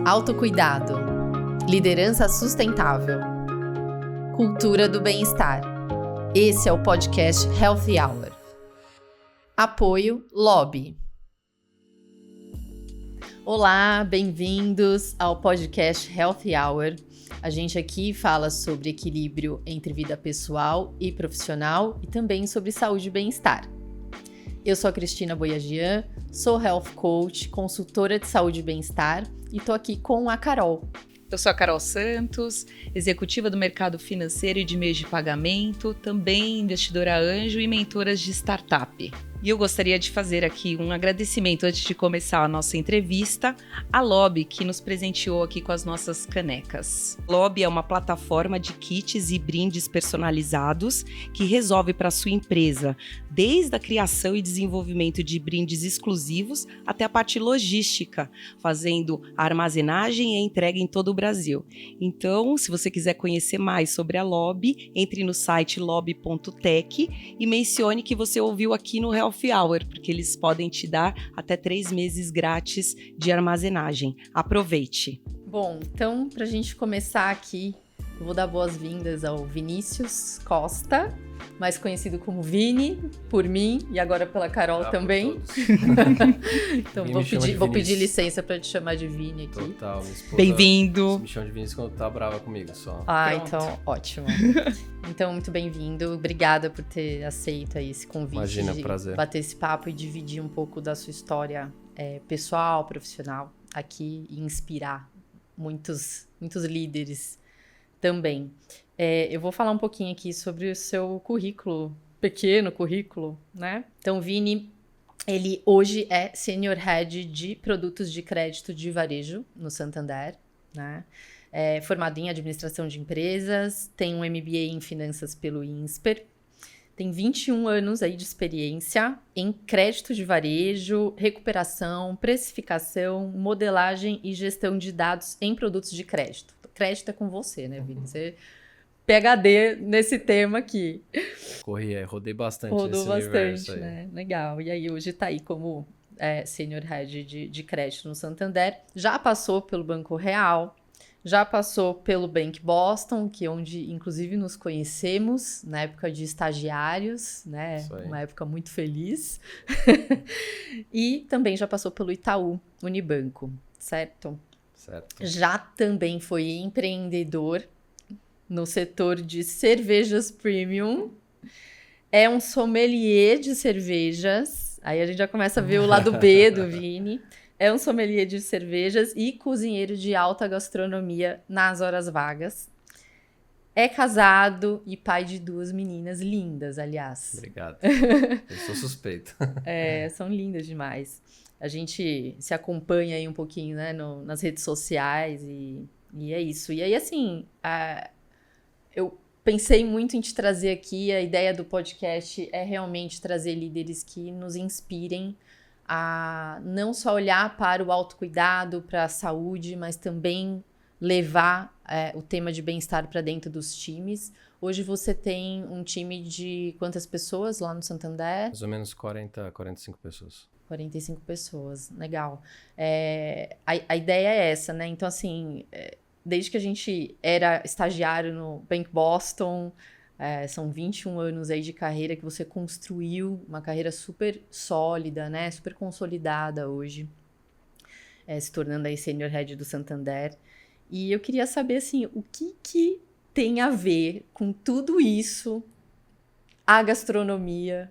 Autocuidado, liderança sustentável, cultura do bem-estar. Esse é o podcast Healthy Hour. Apoio Lobby. Olá, bem-vindos ao podcast Healthy Hour. A gente aqui fala sobre equilíbrio entre vida pessoal e profissional e também sobre saúde e bem-estar. Eu sou a Cristina Boyajian, sou Health Coach, consultora de saúde e bem-estar e tô aqui com a Carol. Eu sou a Carol Santos, executiva do mercado financeiro e de meios de pagamento, também investidora anjo e mentora de startup. E eu gostaria de fazer aqui um agradecimento antes de começar a nossa entrevista à Lobby, que nos presenteou aqui com as nossas canecas. Lobby é uma plataforma de kits e brindes personalizados que resolve para a sua empresa, desde a criação e desenvolvimento de brindes exclusivos até a parte logística, fazendo a armazenagem e a entrega em todo o Brasil. Então, se você quiser conhecer mais sobre a Lobby, entre no site lobby.tech e mencione que você ouviu aqui no Healthy Hour, porque eles podem te dar até 3 meses grátis de armazenagem. Aproveite! Bom, então, para a gente começar aqui, eu vou dar boas-vindas ao Vinícius Costa, mais conhecido como Vini, por mim, e agora pela Carol também. Então vou pedir licença para te chamar de Vini aqui. Total, minha esposa Bem-vindo! me chama de Vinícius quando tá brava comigo só. Pronto. Então, ótimo. Então, muito bem-vindo. Obrigada por ter aceito aí esse convite. Imagina, de prazer. bater esse papo e dividir um pouco da sua história pessoal, profissional aqui e inspirar muitos líderes também. Eu vou falar um pouquinho aqui sobre o seu currículo, pequeno currículo, né? Então, Vini, ele hoje é Senior Head de Produtos de Crédito de Varejo no Santander, né? É formado em Administração de Empresas, tem um MBA em Finanças pelo INSPER, tem 21 anos aí de experiência em crédito de varejo, recuperação, precificação, modelagem e gestão de dados em produtos de crédito. Crédito é com você, né, Vini? Você PhD nesse tema aqui. Rodei bastante Rodou nesse bastante, universo aí. né? Legal. E aí hoje tá aí como Senior Head de crédito no Santander. Já passou pelo Banco Real, já passou pelo Bank Boston, que é onde inclusive nos conhecemos na época de estagiários, né? Uma época muito feliz. E também já passou pelo Itaú Unibanco, certo? Certo. Já também foi empreendedor no setor de cervejas premium. É um sommelier de cervejas. Aí a gente já começa a ver o lado B do Vini. É um sommelier de cervejas e cozinheiro de alta gastronomia nas horas vagas. É casado e pai de 2 meninas lindas, aliás. Obrigado. Eu sou suspeito. São lindas demais. A gente se acompanha aí um pouquinho, né, nas redes sociais e é isso. E aí, assim, eu pensei muito em te trazer aqui. A ideia do podcast é realmente trazer líderes que nos inspirem a não só olhar para o autocuidado, para a saúde, mas também levar o tema de bem-estar para dentro dos times. Hoje você tem um time de quantas pessoas lá no Santander? Mais ou menos 45 pessoas. 45 pessoas, legal. A ideia é essa, né? Então, assim, desde que a gente era estagiário no Bank Boston, são 21 anos aí de carreira que você construiu uma carreira super sólida, né? Super consolidada hoje, se tornando aí Senior Head do Santander. E eu queria saber, assim, o que tem a ver com tudo isso, a gastronomia,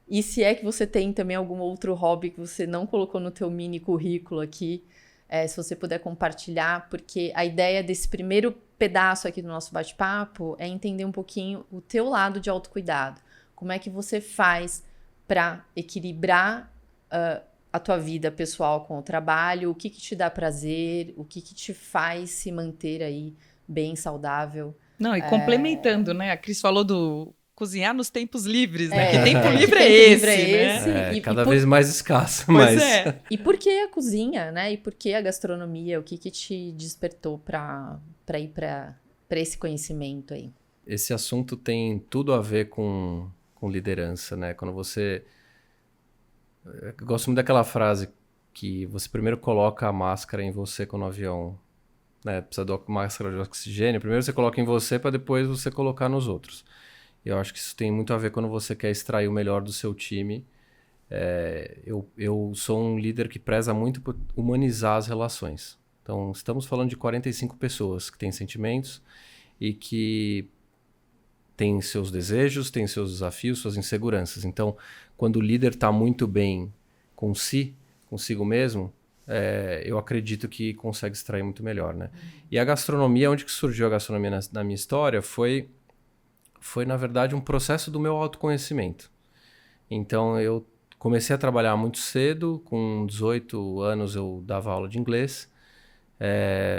e se é que você tem também algum outro hobby que você não colocou no teu mini currículo aqui, se você puder compartilhar, porque a ideia desse primeiro pedaço aqui do nosso bate-papo é entender um pouquinho o teu lado de autocuidado. Como é que você faz para equilibrar a tua vida pessoal com o trabalho, o que te dá prazer, o que te faz se manter aí bem saudável. Não, e complementando, né? A Cris falou do cozinhar nos tempos livres, né? Que tempo livre tempo é livre esse, né? Cada vez mais escasso, pois mas... é. E por que a cozinha, né? E por que a gastronomia? O que te despertou para ir para esse conhecimento aí? Esse assunto tem tudo a ver com liderança, né? Quando você... Eu gosto muito daquela frase que você primeiro coloca a máscara em você quando o avião né? Precisa de máscara de oxigênio. Primeiro você coloca em você para depois você colocar nos outros. Eu acho que isso tem muito a ver quando você quer extrair o melhor do seu time. Eu sou um líder que preza muito por humanizar as relações. Então, estamos falando de 45 pessoas que têm sentimentos e que têm seus desejos, têm seus desafios, suas inseguranças. Então, quando o líder está muito bem consigo mesmo, eu acredito que consegue extrair muito melhor, né? E a gastronomia, onde que surgiu a gastronomia na minha história, foi, na verdade, um processo do meu autoconhecimento. Então, eu comecei a trabalhar muito cedo, com 18 anos eu dava aula de inglês.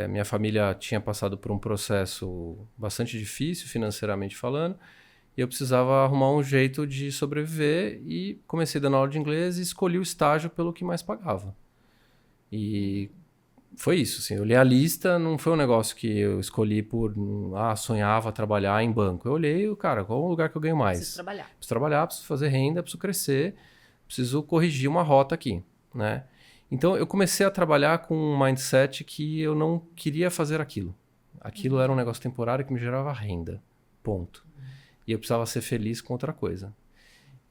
Minha família tinha passado por um processo bastante difícil, financeiramente falando, e eu precisava arrumar um jeito de sobreviver e comecei dando aula de inglês e escolhi o estágio pelo que mais pagava. E foi isso, assim, eu olhei a lista, não foi um negócio que eu escolhi por, sonhava trabalhar em banco. Eu olhei, cara, qual é o lugar que eu ganho mais? Preciso trabalhar, preciso fazer renda, preciso crescer, preciso corrigir uma rota aqui, né? Então, eu comecei a trabalhar com um mindset que eu não queria fazer aquilo. Aquilo era um negócio temporário que me gerava renda, ponto. E eu precisava ser feliz com outra coisa.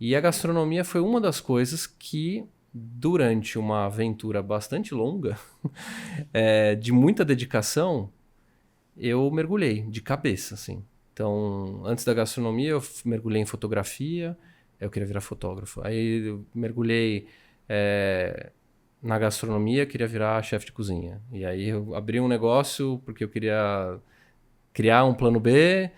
E a gastronomia foi uma das coisas que, durante uma aventura bastante longa, de muita dedicação, eu mergulhei de cabeça, assim. Então, antes da gastronomia, eu mergulhei em fotografia, eu queria virar fotógrafo. Aí eu mergulhei na gastronomia, queria virar chefe de cozinha. E aí eu abri um negócio porque eu queria criar um plano B.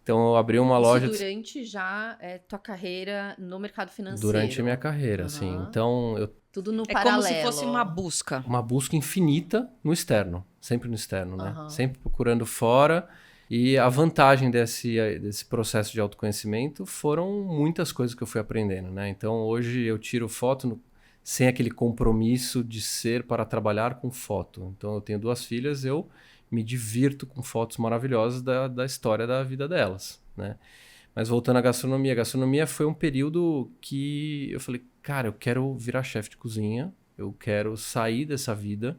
Então eu abri uma loja... Isso durante já tua carreira no mercado financeiro. Durante a minha carreira, assim. Então tudo no paralelo. É como se fosse uma busca. Uma busca infinita no externo. Sempre no externo, né? Sempre procurando fora. E a vantagem desse processo de autoconhecimento foram muitas coisas que eu fui aprendendo, né? Então hoje eu tiro foto sem aquele compromisso de ser para trabalhar com foto. Então eu tenho 2 filhas, eu me divirto com fotos maravilhosas da história da vida delas, né? Mas voltando à gastronomia, a gastronomia foi um período que eu falei, cara, eu quero virar chefe de cozinha, eu quero sair dessa vida.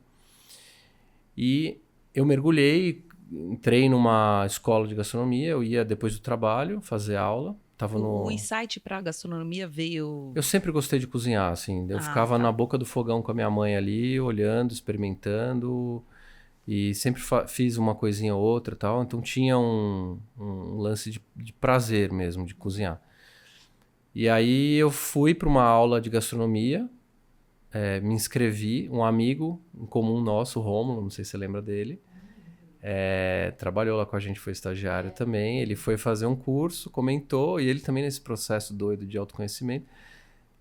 E eu mergulhei, entrei numa escola de gastronomia, eu ia depois do trabalho fazer aula. O insight para a gastronomia veio... Eu sempre gostei de cozinhar, assim. Eu ficava na boca do fogão com a minha mãe ali, olhando, experimentando. E sempre fiz uma coisinha ou outra e tal. Então tinha um lance de prazer mesmo, de cozinhar. E aí eu fui para uma aula de gastronomia, me inscrevi. Um amigo em comum nosso, o Rômulo, não sei se você lembra dele. Trabalhou lá com a gente, foi estagiário também. Ele foi fazer um curso, comentou, e ele também nesse processo doido de autoconhecimento.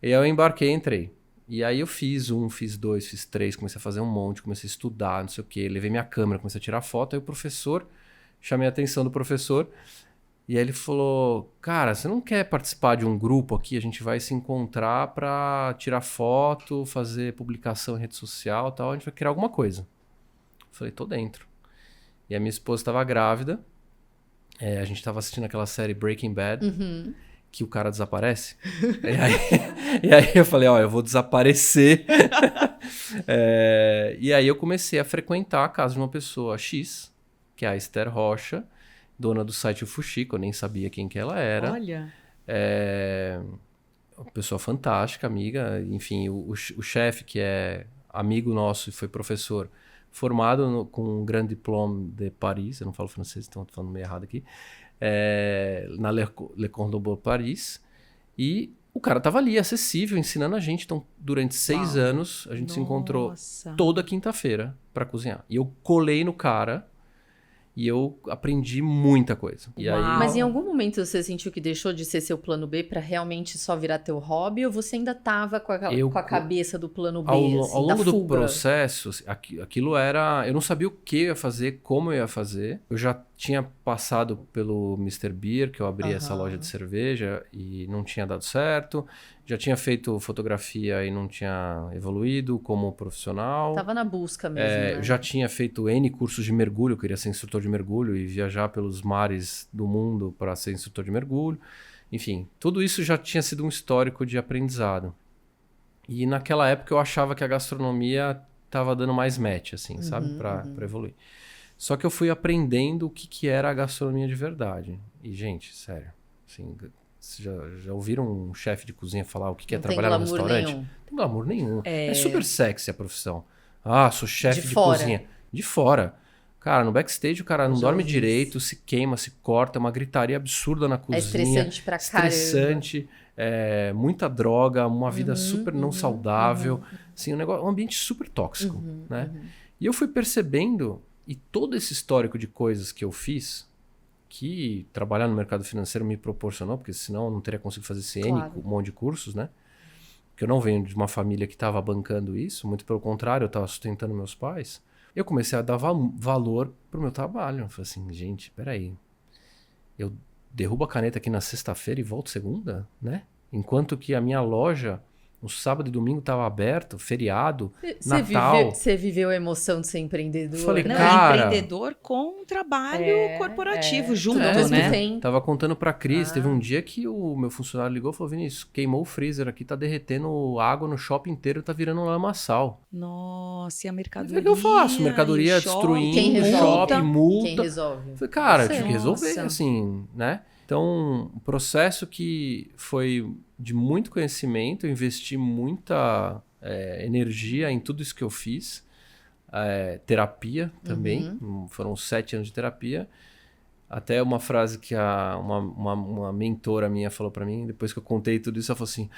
E aí eu embarquei, entrei. E aí eu fiz 2, fiz 3, comecei a fazer um monte, comecei a estudar, não sei o quê. Levei minha câmera, comecei a tirar foto. Aí o professor, chamei a atenção do professor, e aí ele falou, cara, você não quer participar de um grupo aqui? A gente vai se encontrar para tirar foto, fazer publicação em rede social e tal, a gente vai criar alguma coisa. Eu falei, tô dentro. E a minha esposa estava grávida. A gente estava assistindo aquela série Breaking Bad, que o cara desaparece. e aí eu falei, eu vou desaparecer. E aí eu comecei a frequentar a casa de uma pessoa X, que é a Esther Rocha, dona do site Fuxico, eu nem sabia quem que ela era. Olha! Uma pessoa fantástica, amiga. Enfim, o chefe, que é amigo nosso e foi professor, formado com um grande diplôme de Paris, eu não falo francês, então estou falando meio errado aqui, na Le Cordon Bleu Paris, e o cara estava ali, acessível, ensinando a gente. Então, durante 6 anos, a gente se encontrou toda quinta-feira para cozinhar. E eu colei no cara e eu aprendi muita coisa. E aí... Mas em algum momento você sentiu que deixou de ser seu plano B para realmente só virar teu hobby? Ou você ainda tava com a cabeça do plano B, ao longo do processo, aquilo era... Eu não sabia o que eu ia fazer, como eu ia fazer. Eu já tinha passado pelo Mr. Beer, que eu abri essa loja de cerveja e não tinha dado certo. Já tinha feito fotografia e não tinha evoluído como profissional. Tava na busca mesmo, né? Já tinha feito N cursos de mergulho, eu queria ser instrutor de mergulho e viajar pelos mares do mundo para ser instrutor de mergulho. Enfim, tudo isso já tinha sido um histórico de aprendizado. E naquela época eu achava que a gastronomia estava dando mais match, assim, sabe? Para evoluir. Só que eu fui aprendendo o que era a gastronomia de verdade. E, gente, sério, assim, vocês já ouviram um chefe de cozinha falar o que é trabalhar no restaurante? Nenhum. Não tem glamour nenhum. É super sexy a profissão. Ah, sou chefe de fora. cozinha. De fora. Cara, no backstage o cara não dorme direito, se queima, se corta, é uma gritaria absurda na cozinha. É estressante pra caramba. Estressante, muita droga, uma vida super não saudável. Assim, um ambiente super tóxico, né? E eu fui percebendo, e todo esse histórico de coisas que eu fiz, que trabalhar no mercado financeiro me proporcionou, porque senão eu não teria conseguido fazer CN, um monte de cursos, né? Porque eu não venho de uma família que estava bancando isso, muito pelo contrário, eu estava sustentando meus pais. Eu comecei a dar valor pro meu trabalho. Eu falei assim, gente, peraí, eu derrubo a caneta aqui na sexta-feira e volto segunda, né? Enquanto que a minha loja, no sábado e domingo, estava aberto, feriado, Natal. Você viveu a emoção de ser empreendedor? Eu falei, Não, cara... empreendedor com trabalho corporativo junto, mesmo né? tempo. Tava contando pra Cris, teve um dia que o meu funcionário ligou e falou, Vinícius, queimou o freezer aqui, tá derretendo água no shopping inteiro, tá virando um lamaçal. Nossa, e a mercadoria? O que eu faço? Mercadoria destruindo, Quem resolve? shopping, multa. Quem resolve? Eu falei, cara, eu tive que Nossa. resolver, assim, né? Então, um processo que foi de muito conhecimento, eu investi muita energia em tudo isso que eu fiz. Terapia também, foram 7 anos de terapia. Até uma frase que uma mentora minha falou pra mim, depois que eu contei tudo isso, ela falou assim,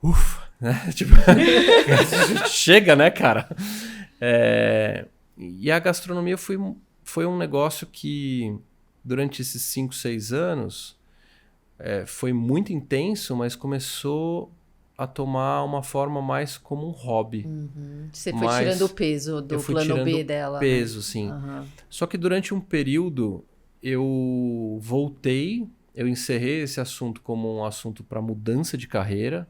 ufa, né? Tipo, chega, né, cara? E a gastronomia foi um negócio que, durante esses 5, 6 anos, foi muito intenso, mas começou a tomar uma forma mais como um hobby. Você foi tirando o peso do plano B dela. Peso, né? sim. Só que durante um período eu voltei, eu encerrei esse assunto como um assunto para mudança de carreira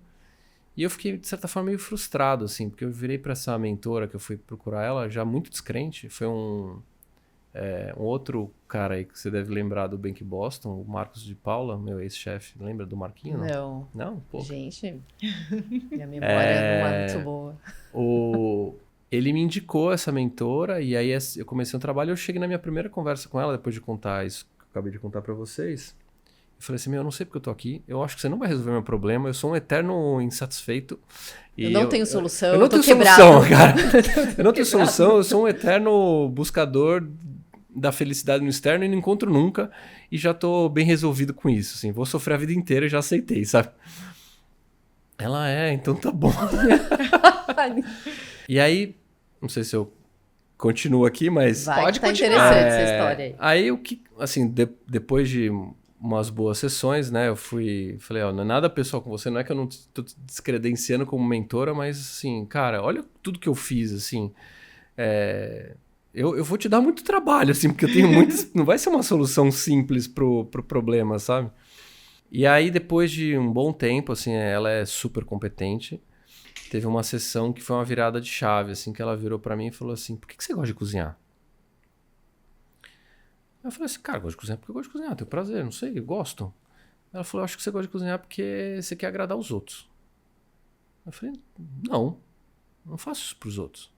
e eu fiquei, de certa forma, meio frustrado, assim, porque eu virei para essa mentora que eu fui procurar ela já muito descrente. Foi um outro cara aí que você deve lembrar do Bank Boston, o Marcos de Paula, meu ex-chefe. Lembra do Marquinho? Não. Não? Pô. Gente, minha memória não é muito boa. Ele me indicou essa mentora e aí eu comecei um trabalho. Eu cheguei na minha primeira conversa com ela, depois de contar isso que eu acabei de contar pra vocês. Eu falei assim, eu não sei porque eu tô aqui. Eu acho que você não vai resolver meu problema. Eu sou um eterno insatisfeito. Eu não tenho solução, eu não tenho solução, cara. Eu não tenho solução. Eu sou um eterno buscador da felicidade no externo e não encontro nunca. E já tô bem resolvido com isso. Assim. Vou sofrer a vida inteira e já aceitei, sabe? Ela então tá bom. E aí, não sei se eu continuo aqui, mas... Pode continuar. Interessante essa história aí. Aí, o que, assim, depois de umas boas sessões, né, eu falei, não é nada pessoal com você, não é que eu não tô te descredenciando como mentora, mas, assim, cara, olha tudo que eu fiz, assim, eu vou te dar muito trabalho, assim, porque eu tenho muitos... Não vai ser uma solução simples pro problema, sabe? E aí, depois de um bom tempo, assim, ela é super competente. Teve uma sessão que foi uma virada de chave, assim, que ela virou pra mim e falou assim, por que você gosta de cozinhar? Eu falei assim, cara, eu gosto de cozinhar porque eu gosto de cozinhar, eu tenho prazer, não sei, eu gosto. Ela falou, eu acho que você gosta de cozinhar porque você quer agradar os outros. Eu falei, não faço isso pros outros.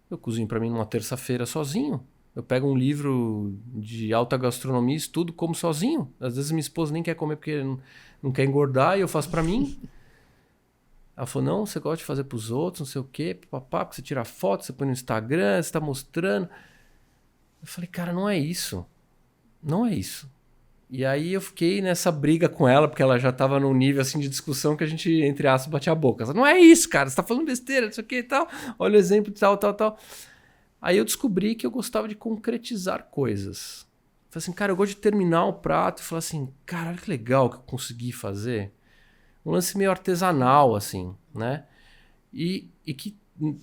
Eu cozinho pra mim numa terça-feira sozinho. Eu pego um livro de alta gastronomia, estudo, como sozinho. Às vezes minha esposa nem quer comer porque não quer engordar e eu faço pra mim. Ela falou, não, você gosta de fazer pros outros, não sei o quê, papapá, porque você tira foto, você põe no Instagram, você tá mostrando. Eu falei, cara, não é isso. Não é isso. E aí eu fiquei nessa briga com ela, porque ela já tava num nível assim de discussão que a gente, entre aspas, batia a boca. Não é isso, cara, você tá falando besteira, não sei o que e tal. Olha o exemplo de tal. Aí eu descobri que eu gostava de concretizar coisas. Falei assim, cara, eu gosto de terminar o prato e falar assim, cara, olha que legal que eu consegui fazer. Um lance meio artesanal, assim, né? E que,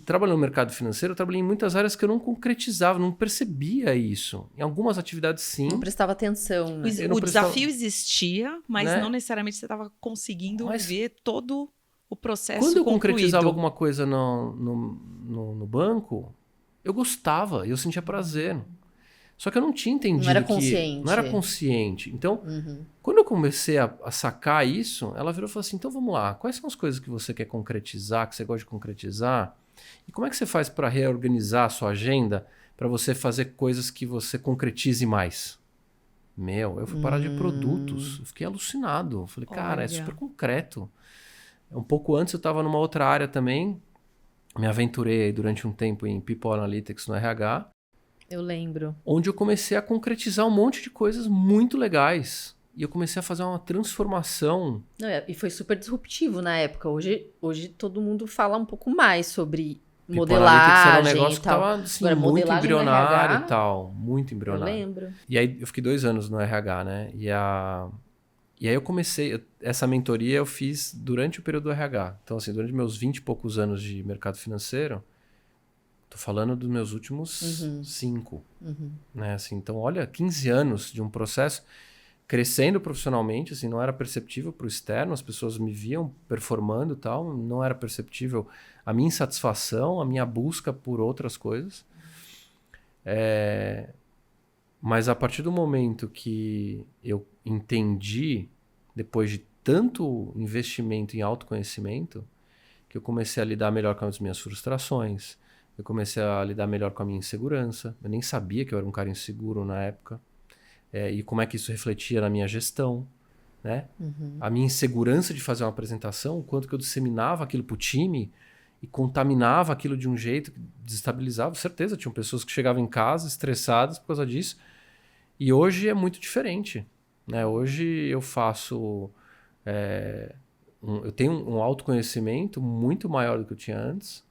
trabalhando no mercado financeiro, eu trabalhei em muitas áreas que eu não concretizava, não percebia isso. Em algumas atividades, sim. Não prestava atenção, né? O desafio existia, mas não necessariamente você estava conseguindo ver todo o processo concluído. Quando eu concluído. concretizava alguma coisa no banco, eu gostava, eu sentia prazer. Só que eu não tinha entendido não era consciente. Não era consciente. Então, quando eu comecei a sacar isso, ela virou e falou assim, então vamos lá, quais são as coisas que você quer concretizar, que você gosta de concretizar? E como é que você faz para reorganizar a sua agenda, para você fazer coisas que você concretize mais. Eu fui parar de produtos, eu fiquei alucinado. Eu falei, cara, é super concreto. Um pouco antes eu estava numa outra área também, me aventurei aí durante um tempo em People Analytics no RH. Eu lembro. Onde eu comecei a concretizar um monte de coisas muito legais. E eu comecei a fazer uma transformação. Não, e foi super disruptivo na época. Hoje todo mundo fala um pouco mais sobre modelagem era um negócio e tal. que tava assim, Agora, muito modelagem no embrionário RH, e tal. Muito embrionário. eu lembro. E aí eu fiquei 2 anos no RH, né? E aí eu comecei... Essa mentoria eu fiz durante o período do RH. Então, assim, durante meus 20 e poucos anos de mercado financeiro, tô falando dos meus últimos 5. Né? Assim, então, olha, 15 anos de um processo crescendo profissionalmente, assim, não era perceptível para o externo, as pessoas me viam performando e tal, não era perceptível a minha insatisfação, a minha busca por outras coisas. Mas a partir do momento que eu entendi, depois de tanto investimento em autoconhecimento, que eu comecei a lidar melhor com as minhas frustrações, eu comecei a lidar melhor com a minha insegurança, eu nem sabia que eu era um cara inseguro na época, e como é que isso refletia na minha gestão, né? A minha insegurança de fazer uma apresentação, o quanto que eu disseminava aquilo para o time e contaminava aquilo de um jeito que desestabilizava. Certeza, tinham pessoas que chegavam em casa estressadas por causa disso. E hoje é muito diferente, né? Hoje eu faço... eu tenho um autoconhecimento muito maior do que eu tinha antes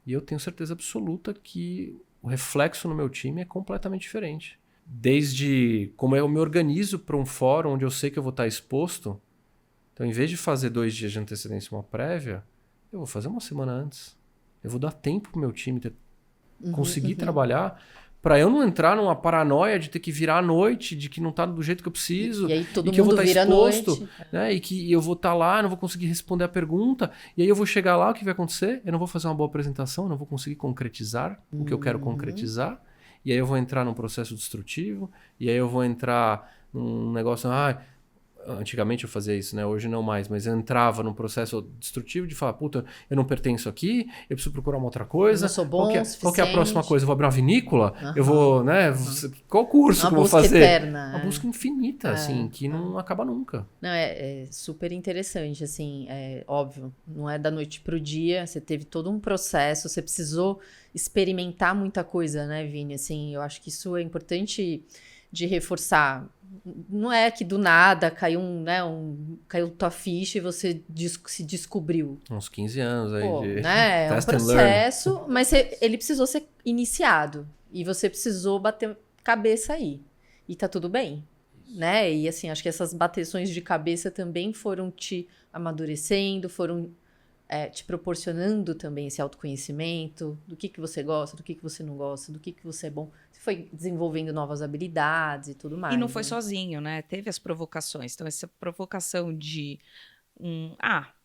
e eu tenho certeza absoluta que o reflexo no meu time é completamente diferente. Desde como eu me organizo para um fórum onde eu sei que eu vou estar exposto. Então, em vez de fazer 2 dias de antecedência uma prévia, eu vou fazer uma semana antes. Eu vou dar tempo para o meu time conseguir trabalhar, para eu não entrar numa paranoia de ter que virar à noite, de que não está do jeito que eu preciso, E aí todo e que eu vou mundo estar vira à exposto, noite. né? E que eu vou estar lá, não vou conseguir responder a pergunta, e aí eu vou chegar lá, o que vai acontecer? Eu não vou fazer uma boa apresentação, eu não vou conseguir concretizar o que eu quero concretizar, e aí eu vou entrar num processo destrutivo, e aí eu vou entrar num negócio... Antigamente eu fazia isso, né? Hoje não mais, mas eu entrava num processo destrutivo de falar, puta, eu não pertenço aqui, eu preciso procurar uma outra coisa. Eu não sou bom qual que é a próxima coisa? Eu vou abrir uma vinícola? Eu vou, né? Qual curso que eu vou fazer? Eterna, uma busca infinita, assim, que não acaba nunca. Não, é super interessante, assim, óbvio, não é da noite pro dia, você teve todo um processo, você precisou experimentar muita coisa, né, Vini? Assim, eu acho que isso é importante de reforçar. Não é que do nada caiu caiu tua ficha e você se descobriu. Uns 15 anos aí de né? É um test and learn. processo, mas ele precisou ser iniciado e você precisou bater cabeça aí. E tá tudo bem, né? E assim, acho que essas bateções de cabeça também foram te amadurecendo, foram te proporcionando também esse autoconhecimento do que você gosta, do que você não gosta, do que você é bom. Você foi desenvolvendo novas habilidades e tudo mais. E não foi né? sozinho, né? Teve as provocações. Então, essa provocação de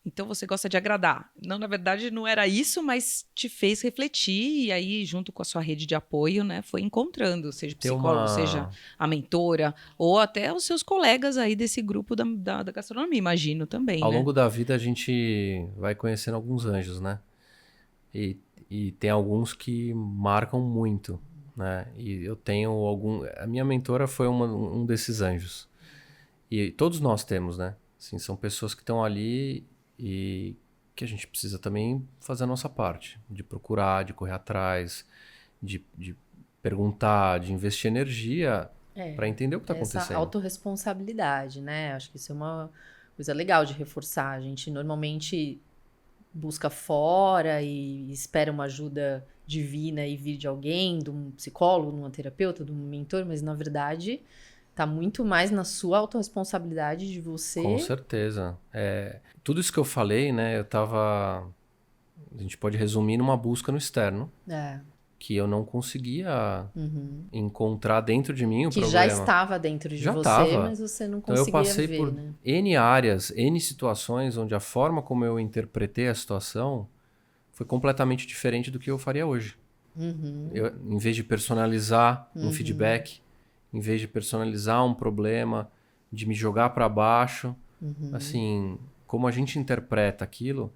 então você gosta de agradar. Não, na verdade, não era isso, mas te fez refletir e aí, junto com a sua rede de apoio, né, foi encontrando, seja psicólogo, seja a mentora, ou até os seus colegas aí desse grupo da gastronomia, imagino também, Ao né? longo da vida a gente vai conhecendo alguns anjos, né? E tem alguns que marcam muito, né? E eu tenho a minha mentora foi um desses anjos. E todos nós temos, né? Assim, são pessoas que estão ali e que a gente precisa também fazer a nossa parte. De procurar, de correr atrás, de perguntar, de investir energia para entender o que está acontecendo. Essa autorresponsabilidade, né? Acho que isso é uma coisa legal de reforçar. A gente normalmente busca fora e espera uma ajuda divina e vir de alguém, de um psicólogo, de um terapeuta, de um mentor, mas na verdade tá muito mais na sua autorresponsabilidade de você. Com certeza. Tudo isso que eu falei, né? A gente pode resumir numa busca no externo. Que eu não conseguia encontrar dentro de mim o que problema. Já estava dentro de você, mas você não conseguia ver. Então eu passei por N áreas, N situações onde a forma como eu interpretei a situação foi completamente diferente do que eu faria hoje. Em vez de personalizar um feedback, em vez de personalizar um problema, de me jogar para baixo, assim, como a gente interpreta aquilo,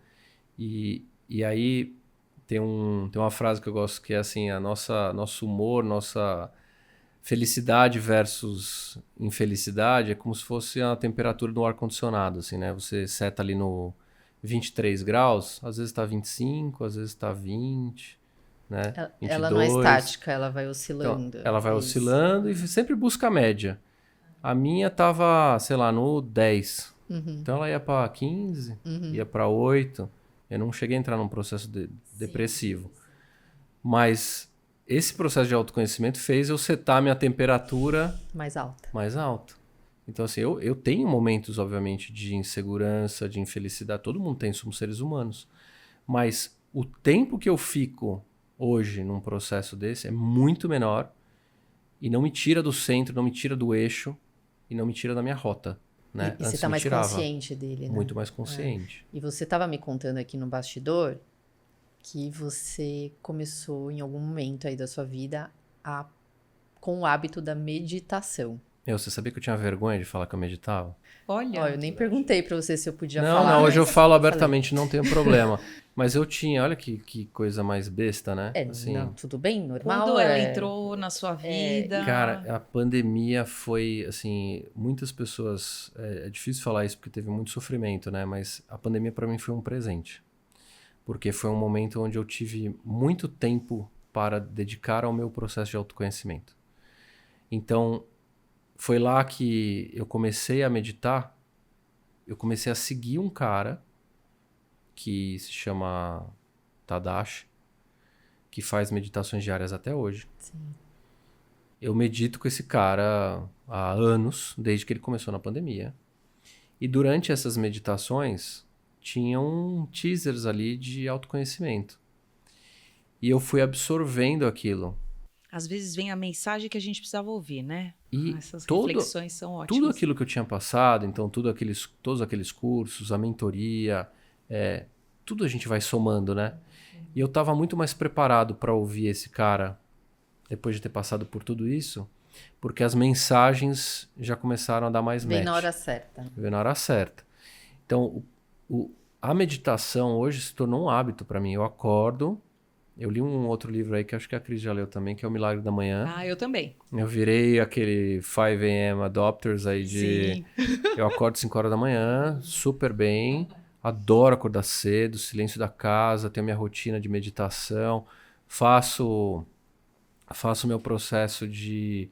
e aí tem uma frase que eu gosto que é assim, nosso humor, nossa felicidade versus infelicidade é como se fosse a temperatura do ar-condicionado, assim, né? Você seta ali no 23 graus, às vezes tá 25, às vezes tá 20, né? Ela não é 22. estática, ela vai Então, oscilando. ela vai É oscilando e sempre busca a média. A minha tava, sei lá, no 10. Então ela ia para 15, ia para 8. Eu não cheguei a entrar num processo depressivo. Mas esse processo de autoconhecimento fez eu setar minha temperatura mais alta. mais alta. Então, assim, eu tenho momentos, obviamente, de insegurança, de infelicidade. Todo mundo tem, somos seres humanos. Mas o tempo que eu fico hoje num processo desse é muito menor e não me tira do centro, não me tira do eixo e não me tira da minha rota. Né? E você Antes tá me mais tirava. consciente dele, né? Muito mais consciente. E você tava me contando aqui no bastidor que você começou em algum momento aí da sua vida com o hábito da meditação. Você sabia que eu tinha vergonha de falar que eu meditava? Olha, Ó, eu nem perguntei pra você se eu podia Não, falar. hoje eu mas falo falei. abertamente, não tenho problema. Mas eu tinha, olha que coisa mais besta, né? Assim, Não, tudo bem, normal. quando ela entrou na sua vida... cara, a pandemia foi, assim, muitas pessoas... É difícil falar isso porque teve muito sofrimento, né? Mas a pandemia para mim foi um presente. Porque foi um momento onde eu tive muito tempo para dedicar ao meu processo de autoconhecimento. Então, foi lá que eu comecei a meditar, eu comecei a seguir um cara que se chama Tadashi, que faz meditações diárias até hoje. Sim. Eu medito com esse cara há anos, desde que ele começou na pandemia. E durante essas meditações, tinham teasers ali de autoconhecimento. E eu fui absorvendo aquilo. Às vezes vem a mensagem que a gente precisava ouvir, né? E essas reflexões são ótimas. tudo aquilo que eu tinha passado, então todos aqueles cursos, a mentoria, tudo a gente vai somando, né? E eu estava muito mais preparado para ouvir esse cara, depois de ter passado por tudo isso, porque as mensagens já começaram a dar mais match. Vem na hora certa. Vem na hora certa. Então, a meditação hoje se tornou um hábito para mim. Eu acordo, eu li um outro livro aí que acho que a Cris já leu também, que é O Milagre da Manhã. Ah, eu também. Eu virei aquele 5 a.m. adopters aí de... Sim. Eu acordo 5 horas da manhã, super bem, adoro acordar cedo, silêncio da casa, tenho minha rotina de meditação, faço meu processo de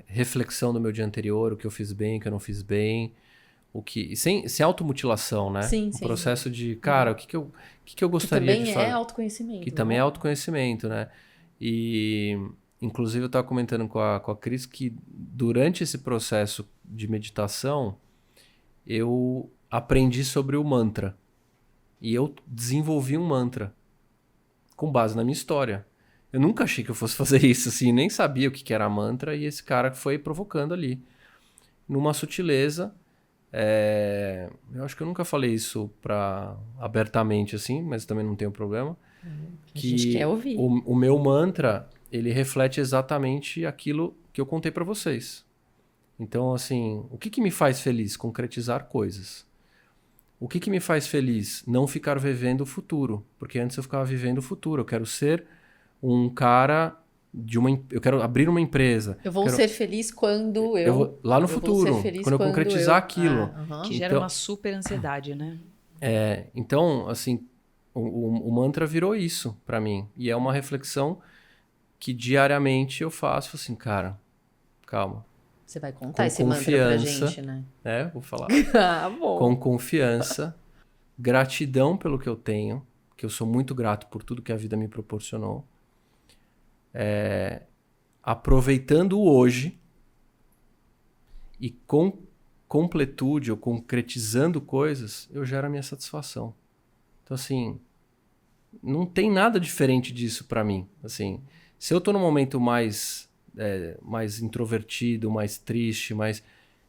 reflexão do meu dia anterior, o que eu fiz bem, o que eu não fiz bem, sem automutilação, né? Sim, o sim. processo de, cara, o que eu gostaria de fazer. Que também é autoconhecimento. Que também é autoconhecimento, né? E, inclusive, eu estava comentando com a Cris que durante esse processo de meditação, eu aprendi sobre o mantra. E eu desenvolvi um mantra com base na minha história. Eu nunca achei que eu fosse fazer isso, assim, nem sabia o que era mantra, e esse cara foi provocando ali. Numa sutileza... eu acho que eu nunca falei isso abertamente assim, mas também não tenho problema. A gente quer ouvir. O meu mantra, ele reflete exatamente aquilo que eu contei para vocês. Então, assim, o que me faz feliz? Concretizar coisas. O que me faz feliz? Não ficar vivendo o futuro, porque antes eu ficava vivendo o futuro. Eu quero ser um cara eu quero abrir uma empresa. Eu vou ser feliz quando lá no futuro, quando eu concretizar aquilo. Que gera uma super ansiedade, né? Então, assim, o mantra virou isso pra mim. E é uma reflexão que diariamente eu faço, assim, cara, calma. Você vai contar com esse mantra pra gente, né? Vou falar. Bom. Com confiança, gratidão pelo que eu tenho, que eu sou muito grato por tudo que a vida me proporcionou. Aproveitando o hoje e com completude ou concretizando coisas, eu gero a minha satisfação. Então, assim, não tem nada diferente disso para mim. Assim, se eu tô num momento mais introvertido, mais triste,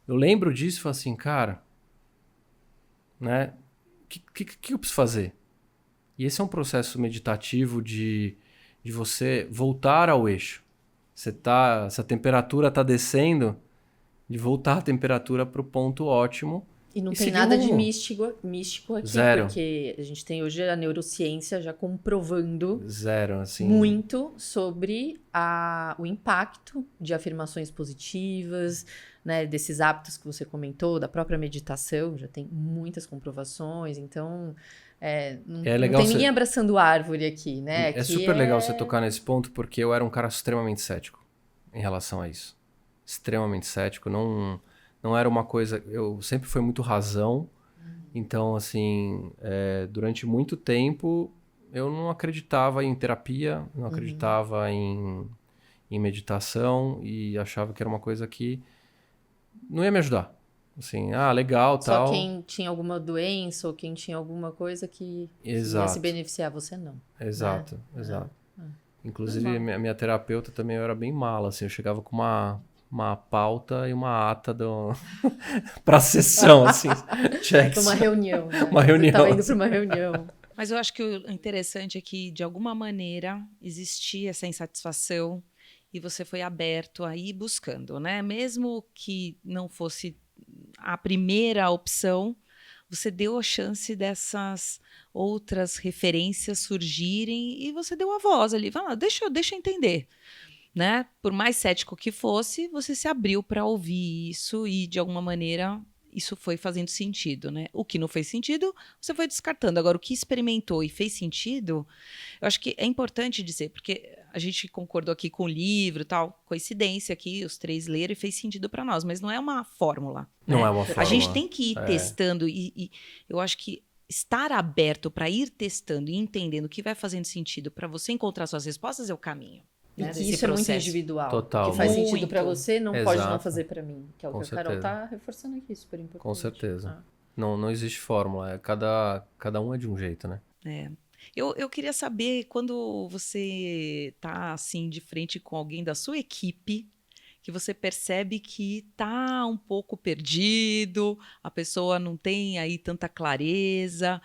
eu lembro disso e falo assim, cara, né? O que eu preciso fazer? E esse é um processo meditativo de você voltar ao eixo. Se a temperatura está descendo, de voltar a temperatura para o ponto ótimo. E não E tem seguir nada o de rumo. místico aqui, Zero. porque a gente tem hoje a neurociência já comprovando Zero, assim. muito sobre o impacto de afirmações positivas, né, desses hábitos que você comentou, da própria meditação, já tem muitas comprovações, então não legal tem você- ninguém abraçando árvore aqui, né? É Aqui super legal você tocar nesse ponto, porque eu era um cara extremamente cético em relação a isso. Extremamente cético. Não era uma coisa... Eu sempre fui muito razão. Então, assim, durante muito tempo, eu não acreditava em terapia, não acreditava em meditação e achava que era uma coisa que não ia me ajudar. Assim, legal, Só tal. quem tinha alguma doença ou quem tinha alguma coisa que ia se Exato. beneficiar, você não. Exato, né? exato. Inclusive, Normal. minha terapeuta também eu era bem mala, assim, eu chegava com uma pauta e uma ata pra sessão, assim, checks. Uma reunião, né? Uma reunião, Você tava indo assim. para uma reunião. Mas eu acho que o interessante é que, de alguma maneira, existia essa insatisfação e você foi aberto a ir buscando, né? Mesmo que não fosse a primeira opção, você deu a chance dessas outras referências surgirem e você deu a voz ali. Fala, deixa eu entender. Né? Por mais cético que fosse, você se abriu para ouvir isso e, de alguma maneira, isso foi fazendo sentido, né? O que não fez sentido, você foi descartando. Agora, o que experimentou e fez sentido, eu acho que é importante dizer, porque a gente concordou aqui com o livro, tal, coincidência aqui, os 3 leram e fez sentido para nós, mas não é uma fórmula. Não né? é uma A fórmula. gente tem que ir testando e eu acho que estar aberto para ir testando e entendendo o que vai fazendo sentido para você encontrar suas respostas é o caminho. E Né, que desse isso é muito processo. individual. Total, O que faz muito. sentido para você não pode não Exato. fazer para mim. Que é o Com que a Carol certeza. tá reforçando aqui, super importante. Com certeza. Não existe fórmula, cada um é de um jeito, né? Eu queria saber, quando você tá assim de frente com alguém da sua equipe, que você percebe que tá um pouco perdido, a pessoa não tem aí tanta clareza,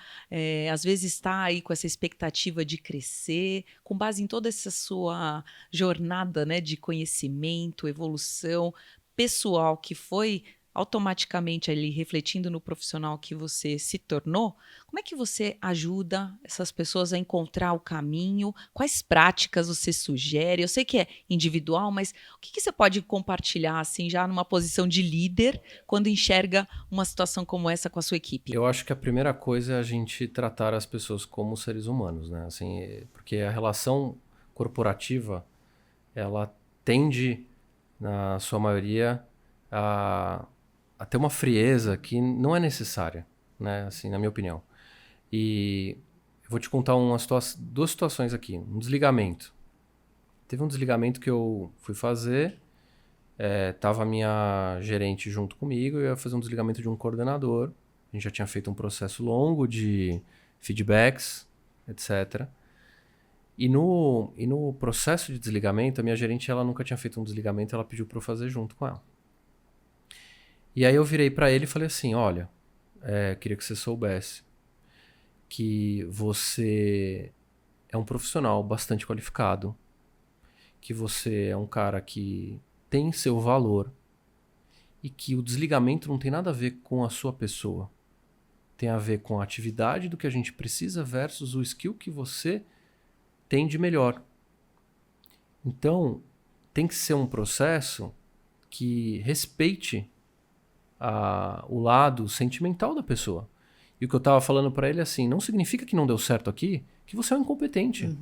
às vezes está aí com essa expectativa de crescer, com base em toda essa sua jornada, né, de conhecimento, evolução pessoal que foi automaticamente ali refletindo no profissional que você se tornou, como é que você ajuda essas pessoas a encontrar o caminho? Quais práticas você sugere? Eu sei que é individual, mas o que você pode compartilhar assim já numa posição de líder quando enxerga uma situação como essa com a sua equipe? Eu acho que a primeira coisa é a gente tratar as pessoas como seres humanos, né? Assim, porque a relação corporativa, ela tende, na sua maioria, a ter uma frieza que não é necessária, né? Assim, na minha opinião. E eu vou te contar duas situações aqui. Um desligamento. Teve um desligamento que eu fui fazer, tava a minha gerente junto comigo, eu ia fazer um desligamento de um coordenador. A gente já tinha feito um processo longo de feedbacks, etc. E no processo de desligamento, a minha gerente ela nunca tinha feito um desligamento, ela pediu para eu fazer junto com ela. E aí eu virei para ele e falei assim, olha, queria que você soubesse que você é um profissional bastante qualificado, que você é um cara que tem seu valor e que o desligamento não tem nada a ver com a sua pessoa. Tem a ver com a atividade do que a gente precisa versus o skill que você tem de melhor. Então, tem que ser um processo que respeite o lado sentimental da pessoa. E o que eu tava falando pra ele é assim, não significa que não deu certo aqui, que você é um incompetente.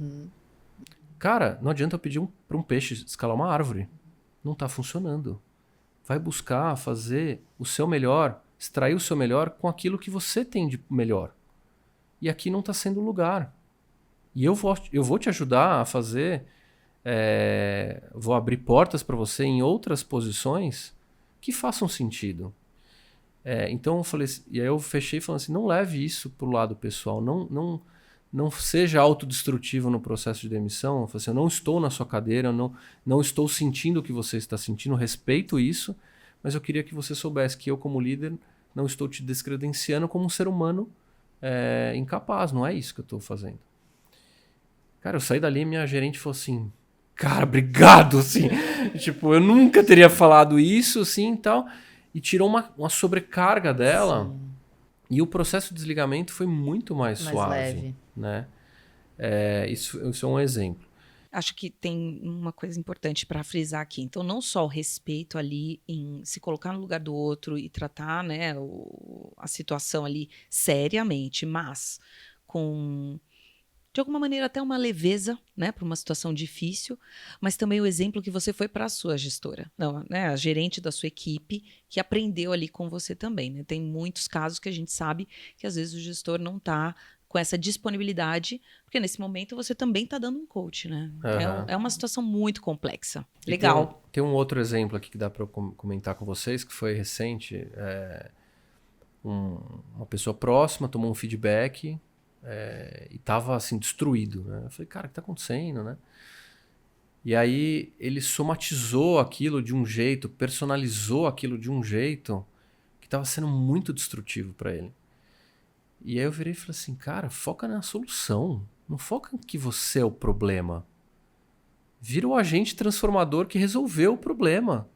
Cara, não adianta eu pedir pra um peixe escalar uma árvore. Não tá funcionando. Vai buscar fazer o seu melhor, extrair o seu melhor com aquilo que você tem de melhor. E aqui não tá sendo o lugar. E eu vou te ajudar a fazer, vou abrir portas pra você em outras posições que façam sentido. Então eu falei, e aí eu fechei falando assim, não leve isso pro lado pessoal, não seja autodestrutivo no processo de demissão. Eu falei assim, eu não estou na sua cadeira, eu não estou sentindo o que você está sentindo, respeito isso, mas eu queria que você soubesse que eu como líder não estou te descredenciando como um ser humano incapaz, não é isso que eu estou fazendo. Cara, eu saí dali e minha gerente falou assim, cara, obrigado, assim, tipo, eu nunca teria falado isso, assim, e tal. e tirou uma sobrecarga dela. Sim. E o processo de desligamento foi muito mais suave. Leve. Né? Isso é um exemplo. Acho que tem uma coisa importante para frisar aqui. Então, não só o respeito ali em se colocar no lugar do outro e tratar, né, a situação ali seriamente, mas com, de alguma maneira, até uma leveza, né, para uma situação difícil, mas também o exemplo que você foi para a sua gestora, não, né, a gerente da sua equipe, que aprendeu ali com você também. Né? Tem muitos casos que a gente sabe que às vezes o gestor não está com essa disponibilidade, porque nesse momento você também está dando um coach, né? Uhum. É uma situação muito complexa. Legal. Tem um outro exemplo aqui que dá para eu comentar com vocês, que foi recente. Uma pessoa próxima tomou um feedback e estava assim, destruído. Né? Eu falei, cara, o que está acontecendo? Né? E aí ele somatizou aquilo de um jeito, personalizou aquilo de um jeito que estava sendo muito destrutivo para ele. E aí eu virei e falei assim, cara, foca na solução. Não foca em que você é o problema. Vira o agente transformador que resolveu o problema.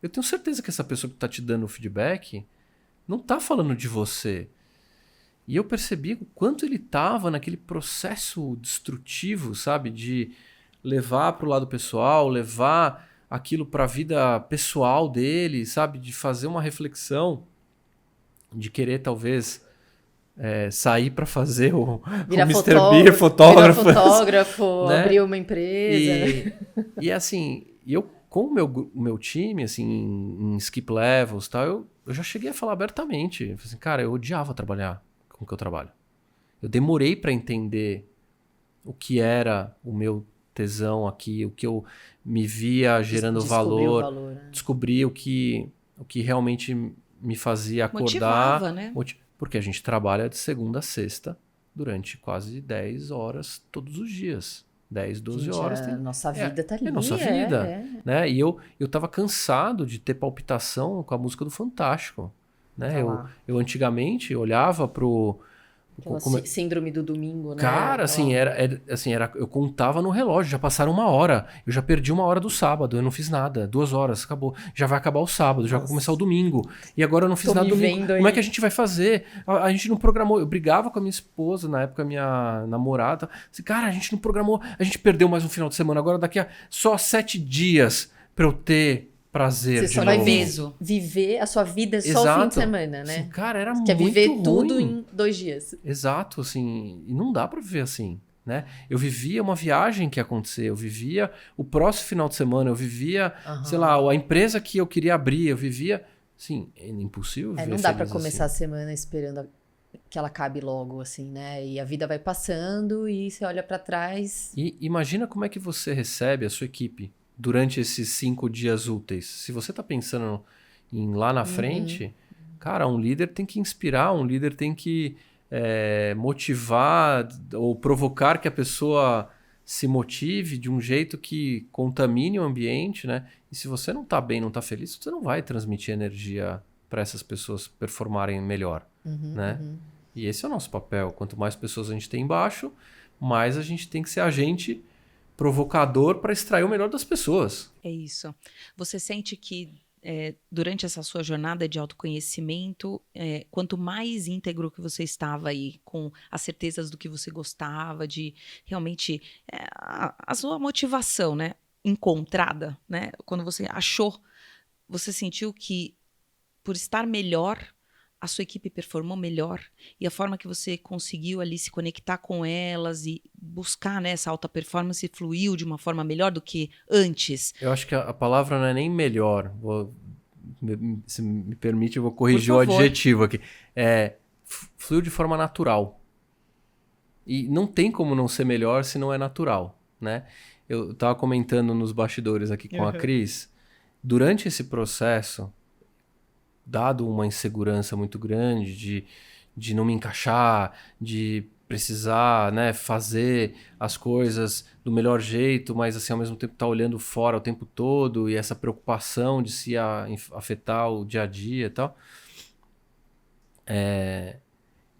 Eu tenho certeza que essa pessoa que está te dando o feedback não está falando de você. E eu percebi o quanto ele estava naquele processo destrutivo, sabe? De levar para o lado pessoal, levar aquilo para a vida pessoal dele, sabe? De fazer uma reflexão, de querer talvez... sair para fazer o Mr. Beer, fotógrafo. Virar fotógrafo, né? abrir uma empresa. E assim, eu com o meu time, assim, em skip levels, tal, eu já cheguei a falar abertamente. Eu falei assim, cara, eu odiava trabalhar com o que eu trabalho. Eu demorei para entender o que era o meu tesão aqui, o que eu me via gerando valor, Né? descobri o que realmente me fazia acordar. Motivava, né? Porque a gente trabalha de segunda a sexta durante quase 10 horas todos os dias. 10, 12 gente, horas. Nossa vida tá ali. É nossa vida. Né? E eu tava cansado de ter palpitação com a música do Fantástico. Né? Eu antigamente olhava pro... síndrome do domingo, né? Cara, assim, eu contava no relógio, já passaram 1 hora. Eu já perdi 1 hora do sábado, eu não fiz nada. 2 horas, acabou. Já vai acabar o sábado, já vai começar o domingo. E agora eu não fiz nada domingo. Como é que a gente vai fazer? A gente não programou. Eu brigava com a minha esposa, na época, minha namorada. Assim, cara, a gente não programou. A gente perdeu mais um final de semana. Agora daqui a só 7 dias pra eu ter prazer Você de só novo. vai viver a sua vida só o fim de semana, né? Assim, cara, era Você muito quer viver ruim. tudo em 2 dias. Exato, assim, e não dá pra viver assim, né? Eu vivia uma viagem que ia acontecer, eu vivia o próximo final de semana, eu vivia, sei lá, a empresa que eu queria abrir, eu vivia, assim, é impossível viver não dá pra feliz começar assim. a semana esperando que ela acabe logo, assim, né? E a vida vai passando e você olha pra trás. E imagina como é que você recebe a sua equipe durante esses 5 dias úteis. Se você tá pensando em lá na frente, cara, um líder tem que inspirar, um líder tem que motivar ou provocar que a pessoa se motive de um jeito que contamine o ambiente, né? E se você não tá bem, não tá feliz, você não vai transmitir energia para essas pessoas performarem melhor, né? E esse é o nosso papel. Quanto mais pessoas a gente tem embaixo, mais a gente tem que ser agente provocador para extrair o melhor das pessoas. É isso. Você sente que durante essa sua jornada de autoconhecimento, quanto mais íntegro que você estava aí, com as certezas do que você gostava, de realmente a sua motivação, né, encontrada, né, quando você achou, você sentiu que por estar melhor, a sua equipe performou melhor e a forma que você conseguiu ali se conectar com elas e buscar, né, essa alta performance fluiu de uma forma melhor do que antes? Eu acho que a palavra não é nem melhor. Se me permite, eu vou corrigir o adjetivo aqui. Fluiu de forma natural. E não tem como não ser melhor se não é natural, né? Eu estava comentando nos bastidores aqui com a Cris. Durante esse processo, dado uma insegurança muito grande de não me encaixar, de precisar, né, fazer as coisas do melhor jeito, mas assim, ao mesmo tempo estar olhando fora o tempo todo e essa preocupação de se afetar o dia a dia e tal.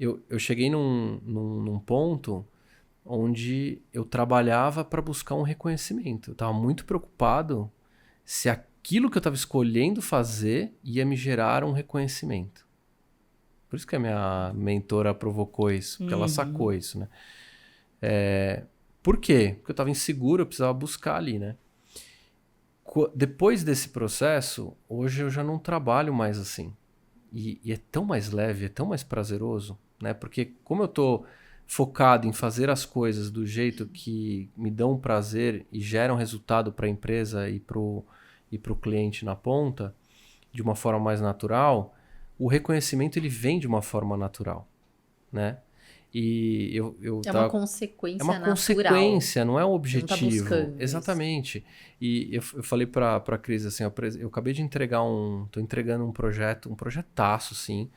Eu cheguei num ponto onde eu trabalhava para buscar um reconhecimento. Eu estava muito preocupado se aquilo que eu estava escolhendo fazer ia me gerar um reconhecimento. Por isso que a minha mentora provocou isso, porque ela sacou isso, né? Por quê? Porque eu estava inseguro, eu precisava buscar ali, né? Depois desse processo, hoje eu já não trabalho mais assim. E é tão mais leve, é tão mais prazeroso, né? Porque como eu estou focado em fazer as coisas do jeito que me dão prazer e geram resultado para a empresa e para o cliente na ponta, de uma forma mais natural, o reconhecimento ele vem de uma forma natural, né? E uma consequência natural. É uma consequência, não é um Você não tá objetivo. buscando Exatamente. E eu falei para a Cris assim, eu acabei de entregar tô entregando um projetaço, assim,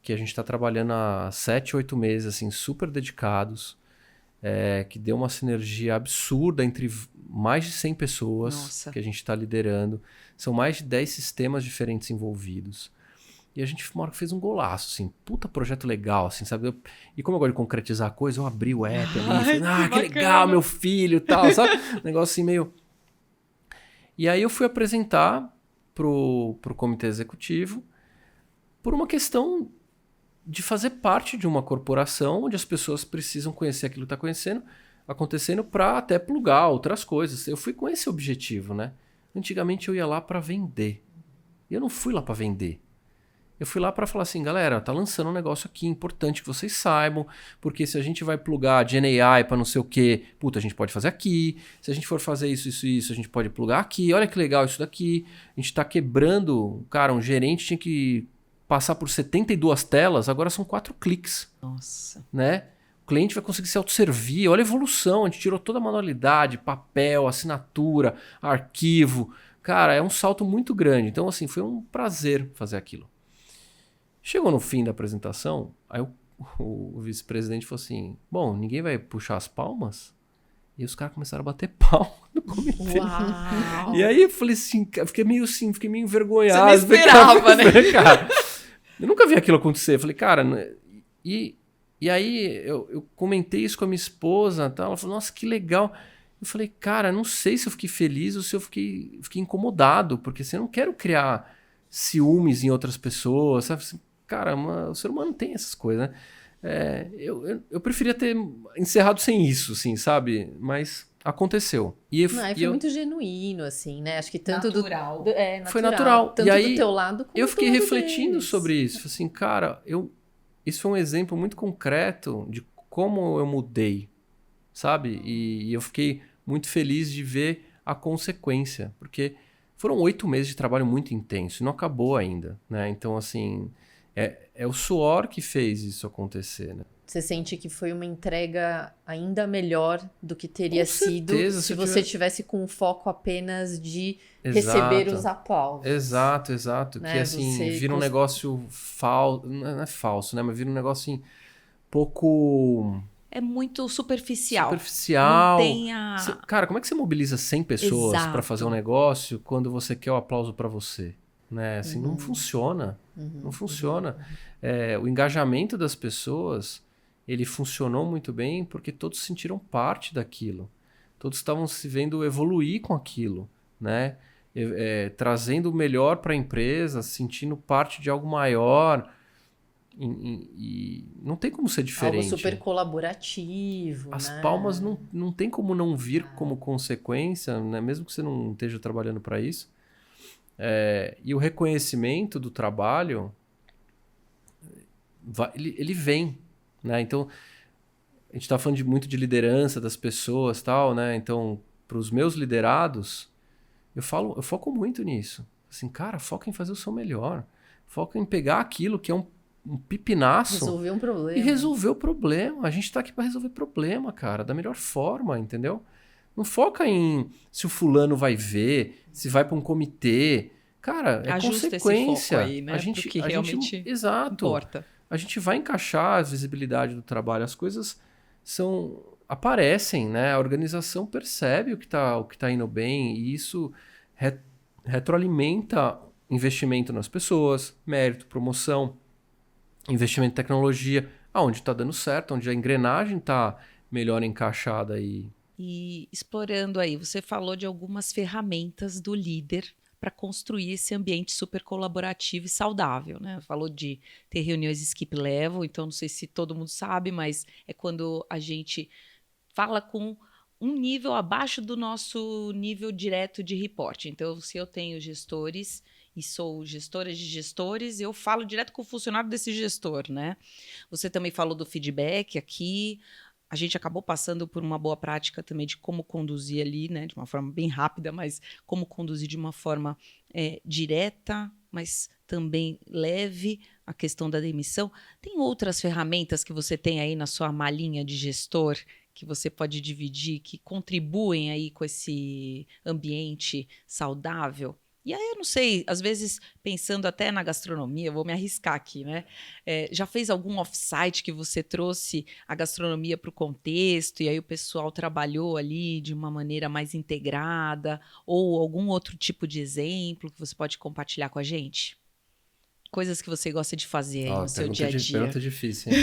que a gente está trabalhando há 7, 8 meses, assim, super dedicados, que deu uma sinergia absurda entre mais de 100 pessoas que a gente está liderando. São mais de 10 sistemas diferentes envolvidos. E a gente fez um golaço, assim, puta projeto legal, assim, sabe? E como eu gosto de concretizar a coisa, eu abri o app ali, falei, que legal, meu filho e tal, sabe? Um negócio assim meio... E aí eu fui apresentar pro comitê executivo por uma questão de fazer parte de uma corporação onde as pessoas precisam conhecer aquilo que está acontecendo para até plugar outras coisas. Eu fui com esse objetivo, né? Antigamente eu ia lá para vender. E eu não fui lá para vender. Eu fui lá para falar assim, galera, tá lançando um negócio aqui importante que vocês saibam, porque se a gente vai plugar GenAI para não sei o quê, puta, a gente pode fazer aqui. Se a gente for fazer isso, a gente pode plugar aqui. Olha que legal isso daqui. A gente tá quebrando, cara, um gerente tinha que passar por 72 telas, agora são 4 cliques. Nossa. Né? O cliente vai conseguir se autosservir. Olha a evolução, a gente tirou toda a manualidade, papel, assinatura, arquivo. Cara, é um salto muito grande. Então, assim, foi um prazer fazer aquilo. Chegou no fim da apresentação, aí o vice-presidente falou assim, bom, ninguém vai puxar as palmas? E os caras começaram a bater palma no comitê. Uau. E aí eu falei assim, fiquei meio envergonhado. Você não esperava, né? Cara, eu nunca vi aquilo acontecer. Eu falei, cara... E aí eu comentei isso com a minha esposa, tá? Ela falou, nossa, que legal. Eu falei, cara, não sei se eu fiquei feliz ou se eu fiquei incomodado, porque assim, eu não quero criar ciúmes em outras pessoas, sabe? Cara, o ser humano tem essas coisas, né? Eu preferia ter encerrado sem isso, assim, sabe? Mas aconteceu. Foi muito genuíno, assim, né? Acho que tanto natural. natural. Foi natural. Tanto e aí, do teu lado como eu fiquei do lado refletindo deles. sobre isso. Assim, cara, isso foi um exemplo muito concreto de como eu mudei, sabe? E eu fiquei muito feliz de ver a consequência, porque foram 8 meses de trabalho muito intenso e não acabou ainda, né? Então, assim, é o suor que fez isso acontecer, né? Você sente que foi uma entrega ainda melhor do que teria sido se você tivesse com o foco apenas de receber os aplausos. Exato. Né? Que assim, vira um negócio falso, não é falso, né? Mas vira um negócio assim, pouco... É muito superficial. Superficial. Não tem Cara, como é que você mobiliza 100 pessoas para fazer um negócio quando você quer o aplauso para você? Né? Assim, não funciona. Não funciona. O engajamento das pessoas, ele funcionou muito bem porque todos se sentiram parte daquilo. Todos estavam se vendo evoluir com aquilo, né? Trazendo o melhor para a empresa, sentindo parte de algo maior. E não tem como ser diferente. Algo super colaborativo. As né? palmas não tem como não vir como consequência, né? Mesmo que você não esteja trabalhando para isso. E o reconhecimento do trabalho, ele vem. Né? Então, a gente está falando muito de liderança das pessoas, tal, né? Então, para os meus liderados, eu foco muito nisso. Assim, cara, foca em fazer o seu melhor. Foca em pegar aquilo que é um pipinaço. Resolver um problema. E resolver o problema. A gente está aqui para resolver problema, cara, da melhor forma, entendeu? Não foca em se o fulano vai ver, se vai para um comitê. Cara, é ajusta consequência. Esse foco aí, né? Porque realmente importa. A gente vai encaixar a visibilidade do trabalho. As coisas aparecem, né? A organização percebe o que tá indo bem e isso retroalimenta investimento nas pessoas, mérito, promoção, investimento em tecnologia, aonde está dando certo, onde a engrenagem está melhor encaixada aí. E explorando aí, você falou de algumas ferramentas do líder para construir esse ambiente super colaborativo e saudável, né? Falou de ter reuniões skip level, então não sei se todo mundo sabe, mas é quando a gente fala com um nível abaixo do nosso nível direto de reporte. Então, se eu tenho gestores e sou gestora de gestores, eu falo direto com o funcionário desse gestor, né? Você também falou do feedback aqui. A gente acabou passando por uma boa prática também de como conduzir ali, né? De uma forma bem rápida, mas como conduzir de uma forma direta, mas também leve, a questão da demissão. Tem outras ferramentas que você tem aí na sua malinha de gestor que você pode dividir, que contribuem aí com esse ambiente saudável? E aí, eu não sei, às vezes, pensando até na gastronomia, vou me arriscar aqui, né? Já fez algum offsite que você trouxe a gastronomia para o contexto e aí o pessoal trabalhou ali de uma maneira mais integrada? Ou algum outro tipo de exemplo que você pode compartilhar com a gente? Coisas que você gosta de fazer aí no seu dia a dia. Pergunta difícil, hein?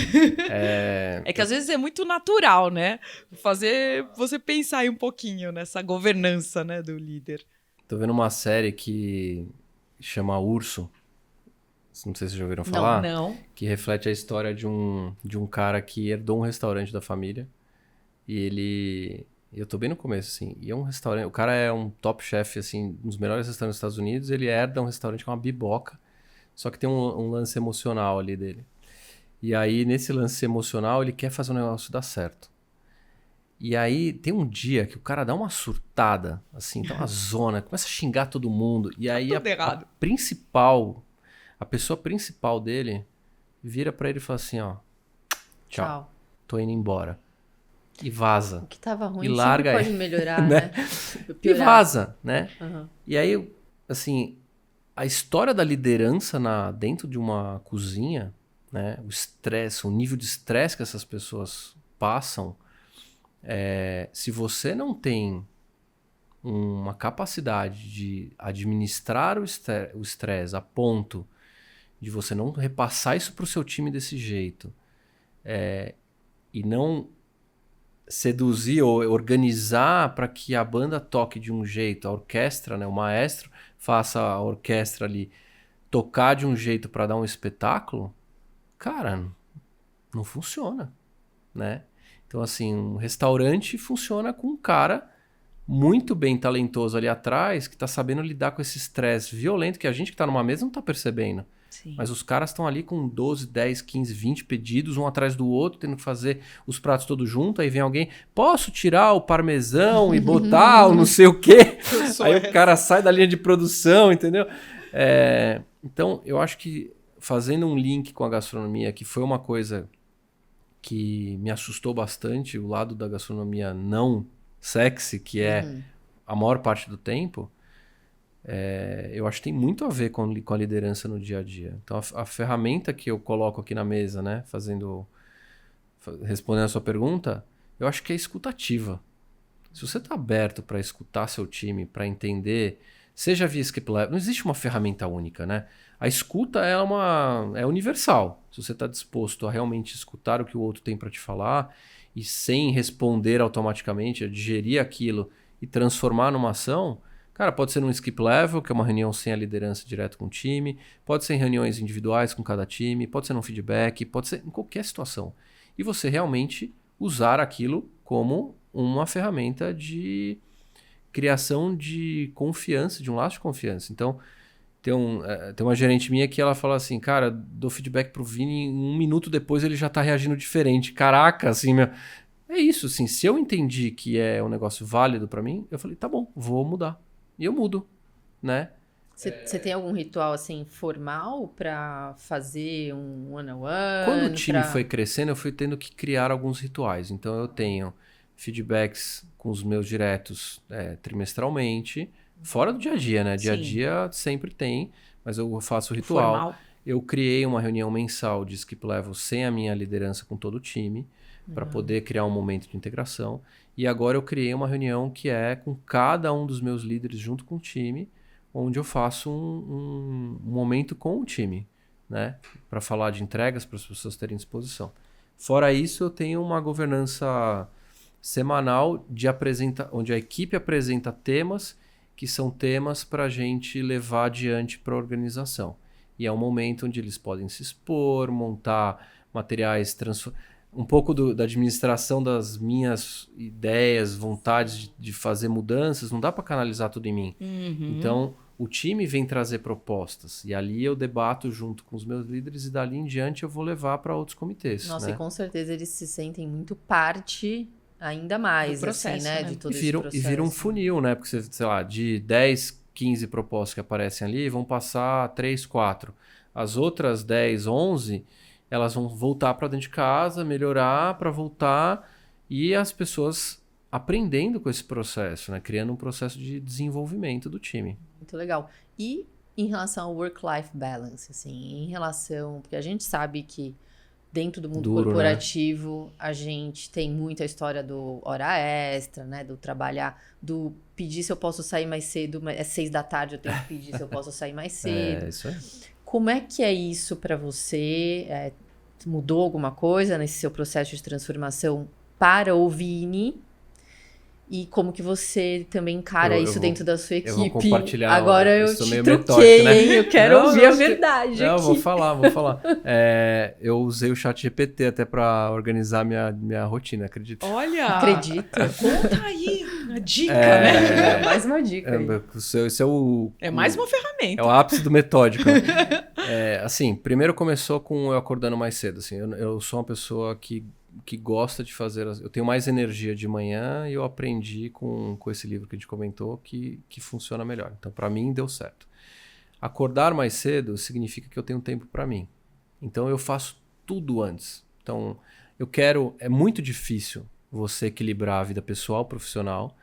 É que às vezes é muito natural, né? Fazer você pensar aí um pouquinho nessa governança, né, do líder. Tô vendo uma série que chama Urso. Não sei se vocês já ouviram falar. Não. Que reflete a história de um cara que herdou um restaurante da família. E eu tô bem no começo, assim. E é um restaurante... O cara é um top chef, assim, um dos melhores restaurantes dos Estados Unidos. Ele herda um restaurante com uma biboca. Só que tem um lance emocional ali dele. E aí, nesse lance emocional, ele quer fazer o negócio dar certo. E aí, tem um dia que o cara dá uma surtada, assim, dá uma zona, começa a xingar todo mundo. E aí, a pessoa principal dele vira pra ele e fala assim, ó... Tchau. Tô indo embora. E vaza. O que tava ruim e larga sempre pode melhorar, né? E vaza, né? Uhum. E aí, assim... A história da liderança dentro de uma cozinha, né, o estresse, o nível de estresse que essas pessoas passam, se você não tem uma capacidade de administrar o estresse a ponto de você não repassar isso para o seu time desse jeito e não seduzir ou organizar para que a banda toque de um jeito, a orquestra, né, o maestro faça a orquestra ali tocar de um jeito para dar um espetáculo, cara, não funciona, né? Então, assim, um restaurante funciona com um cara muito bem talentoso ali atrás, que tá sabendo lidar com esse estresse violento que a gente que tá numa mesa não tá percebendo. Sim. Mas os caras estão ali com 12, 10, 15, 20 pedidos, um atrás do outro, tendo que fazer os pratos todos juntos. Aí vem alguém, posso tirar o parmesão e botar o não sei o quê? Aí o cara sai da linha de produção, entendeu? Então, eu acho que fazendo um link com a gastronomia, que foi uma coisa que me assustou bastante, o lado da gastronomia não sexy, que é a maior parte do tempo, eu acho que tem muito a ver com a liderança no dia a dia. Então, a ferramenta que eu coloco aqui na mesa, né, respondendo a sua pergunta, eu acho que é escutativa. Se você está aberto para escutar seu time, para entender, seja via skip level, não existe uma ferramenta única, né? A escuta é universal. Se você está disposto a realmente escutar o que o outro tem para te falar e sem responder automaticamente, a digerir aquilo e transformar numa ação, cara, pode ser num skip level, que é uma reunião sem a liderança direto com o time, pode ser em reuniões individuais com cada time, pode ser num feedback, pode ser em qualquer situação. E você realmente usar aquilo como uma ferramenta de criação de confiança, de um laço de confiança. Então, tem uma gerente minha que ela fala assim, cara, dou feedback pro Vini, 1 minuto depois ele já tá reagindo diferente. Caraca, assim, é isso, assim, se eu entendi que é um negócio válido para mim, eu falei, tá bom, vou mudar. E eu mudo, né? Você tem algum ritual, assim, formal para fazer um one-on-one? Quando o time foi crescendo, eu fui tendo que criar alguns rituais. Então, eu tenho feedbacks com os meus diretos trimestralmente, fora do dia a dia, né? Dia a dia sempre tem, mas eu faço o ritual. Formal. Eu criei uma reunião mensal de skip level sem a minha liderança com todo o time, para poder criar um momento de integração. E agora eu criei uma reunião que é com cada um dos meus líderes junto com o time, onde eu faço um momento com o time, né? Para falar de entregas, para as pessoas terem disposição. Fora isso, eu tenho uma governança semanal onde a equipe apresenta temas que são temas para a gente levar adiante para a organização. E é um momento onde eles podem se expor, montar materiais, um pouco da administração das minhas ideias, vontades de fazer mudanças, não dá para canalizar tudo em mim. Então, o time vem trazer propostas, e ali eu debato junto com os meus líderes, e dali em diante eu vou levar para outros comitês. Nossa, né? e com certeza eles se sentem muito parte, ainda mais, do processo, assim, né? né? De todo esse E processo. vira um funil, né? Porque, sei lá, de 10, 15 propostas que aparecem ali, vão passar 3, 4. As outras 10, 11, elas vão voltar para dentro de casa, melhorar para voltar, e as pessoas aprendendo com esse processo, né? Criando um processo de desenvolvimento do time. Muito legal. E em relação ao work-life balance, assim, em relação... Porque a gente sabe que dentro do mundo Duro, corporativo, a gente tem muito a história do hora extra, né? Do trabalhar, do pedir se eu posso sair mais cedo, mas é 6 da tarde, eu tenho que pedir se eu posso sair mais cedo. É, isso aí. Como é que é isso para você? Mudou alguma coisa nesse seu processo de transformação para o Vini? E como que você também encara Eu isso vou- dentro da sua eu vou equipe? compartilhar, Agora eu sou te meio truquei, metódico, né? hein? Eu quero Não, ouvir não, a verdade Não, aqui. vou falar. Eu usei o chat GPT até para organizar minha rotina, acredito. Olha! Acredito. Conta aí a dica, né? Mais uma dica aí. Esse é o... É mais uma É ferramenta. o ápice do metódico. Assim, primeiro começou com eu acordando mais cedo. Assim, eu sou uma pessoa que gosta de fazer... Eu tenho mais energia de manhã, e eu aprendi com esse livro que a gente comentou que funciona melhor. Então, para mim, deu certo. Acordar mais cedo significa que eu tenho tempo para mim. Então, eu faço tudo antes. Então, é muito difícil você equilibrar a vida pessoal, profissional,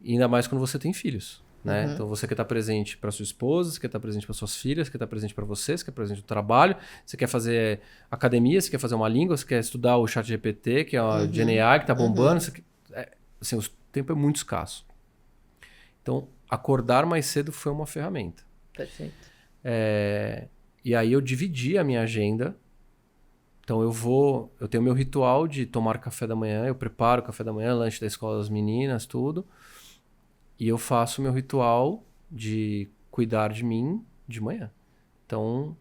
ainda mais quando você tem filhos. Né? Então você quer estar presente para sua esposa, você quer estar presente para suas filhas, você quer estar presente para você, você quer estar presente no trabalho, você quer fazer academia, você quer fazer uma língua, você quer estudar o chat GPT, que é a GenAI que está bombando. Assim, o tempo é muito escasso. Então, acordar mais cedo foi uma ferramenta. Perfeito. E aí eu dividi a minha agenda. Então eu tenho meu ritual de tomar café da manhã, eu preparo o café da manhã, lanche da escola das meninas, tudo. E eu faço meu ritual de cuidar de mim de manhã. Então,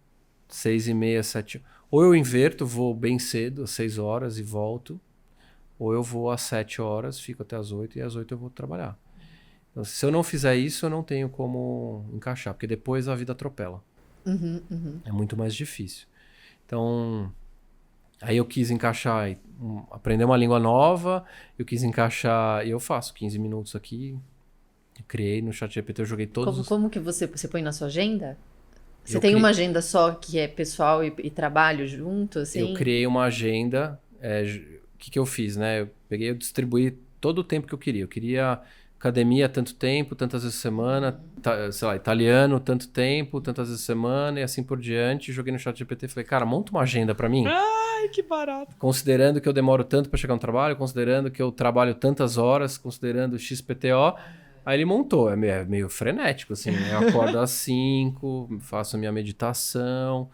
6h30, 7... Ou eu inverto, vou bem cedo, às 6 horas e volto. Ou eu vou às 7 horas, fico até às 8 e às 8 eu vou trabalhar. Então, se eu não fizer isso, eu não tenho como encaixar, porque depois a vida atropela. É muito mais difícil. Então, aí eu quis encaixar, aprender uma língua nova, eu quis encaixar, e eu faço 15 minutos aqui. Criei no ChatGPT, eu joguei todos Como que você põe na sua agenda? Você Eu tem cri- uma agenda só que é pessoal e trabalho junto, assim? Eu criei uma agenda. O que eu fiz, né? Eu distribuí todo o tempo que eu queria. Eu queria academia tanto tempo, tantas vezes por semana, sei lá, italiano tanto tempo, tantas vezes por semana e assim por diante. Joguei no ChatGPT e falei, cara, monta uma agenda pra mim. Ai, que barato. Considerando que eu demoro tanto pra chegar no trabalho, considerando que eu trabalho tantas horas, considerando XPTO. Aí ele montou, é meio frenético, assim, né? Eu acordo às 5, faço a minha meditação,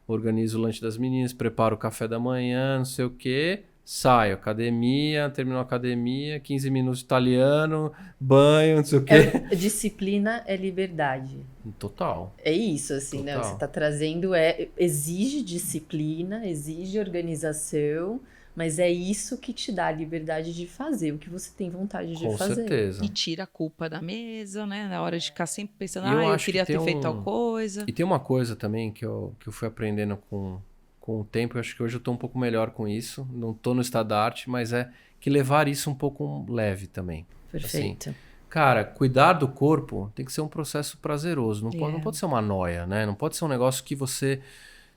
organizo o lanche das meninas, preparo o café da manhã, não sei o quê, saio, academia, termino a academia, 15 minutos de italiano, banho, não sei o quê. Disciplina é liberdade. Total. É isso, assim, né? Total. Você tá trazendo, exige disciplina, exige organização, mas é isso que te dá a liberdade de fazer o que você tem vontade de Com fazer. certeza. E tira a culpa da mesa, né? Na hora de ficar sempre pensando, E eu eu acho queria que ter tem feito tal coisa. E tem uma coisa também que eu fui aprendendo com o tempo, eu acho que hoje eu tô um pouco melhor com isso, não tô no estado da arte, mas é que levar isso um pouco leve também. Perfeito. Cara, cuidar do corpo tem que ser um processo prazeroso, não É. pode ser uma noia, né? Não pode ser um negócio que você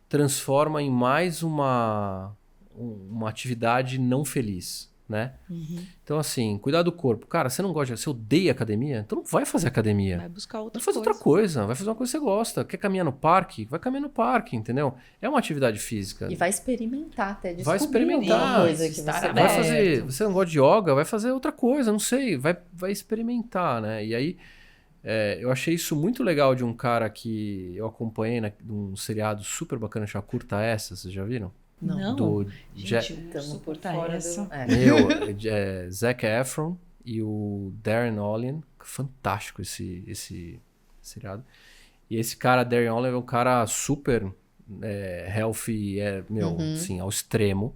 transforma em mais uma atividade não feliz, né? Então, assim, cuidar do corpo. Cara, você não gosta, você odeia academia? Então não vai fazer academia. Vai buscar outra Vai fazer coisa. outra coisa, vai fazer uma coisa que você gosta. Quer caminhar no parque? Vai caminhar no parque, entendeu? É uma atividade física. E vai experimentar até Vai descobrir experimentar. alguma coisa que Estar você aberto. Vai gosta. fazer. Você não gosta de yoga? Vai fazer outra coisa, não sei. Vai experimentar, né? E aí, eu achei isso muito legal de um cara que eu acompanhei num seriado super bacana chamado Curta Essa, vocês já viram? Não. Do Gente, Estamos por Curta fora Essa. do... Zac Efron e o Darren Olin, fantástico esse seriado. E esse cara, Darren Olin, é um cara super healthy, assim, ao extremo.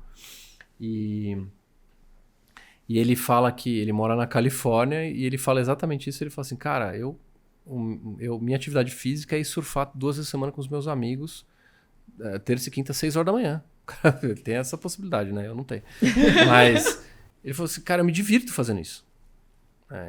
E ele fala que ele mora na Califórnia e ele fala exatamente isso. Ele fala assim, cara, minha atividade física é ir surfar 2 vezes por semana com os meus amigos, terça e quinta, 6 horas da manhã. Tem essa possibilidade, né? Eu não tenho. Mas ele falou assim, cara, eu me divirto fazendo isso.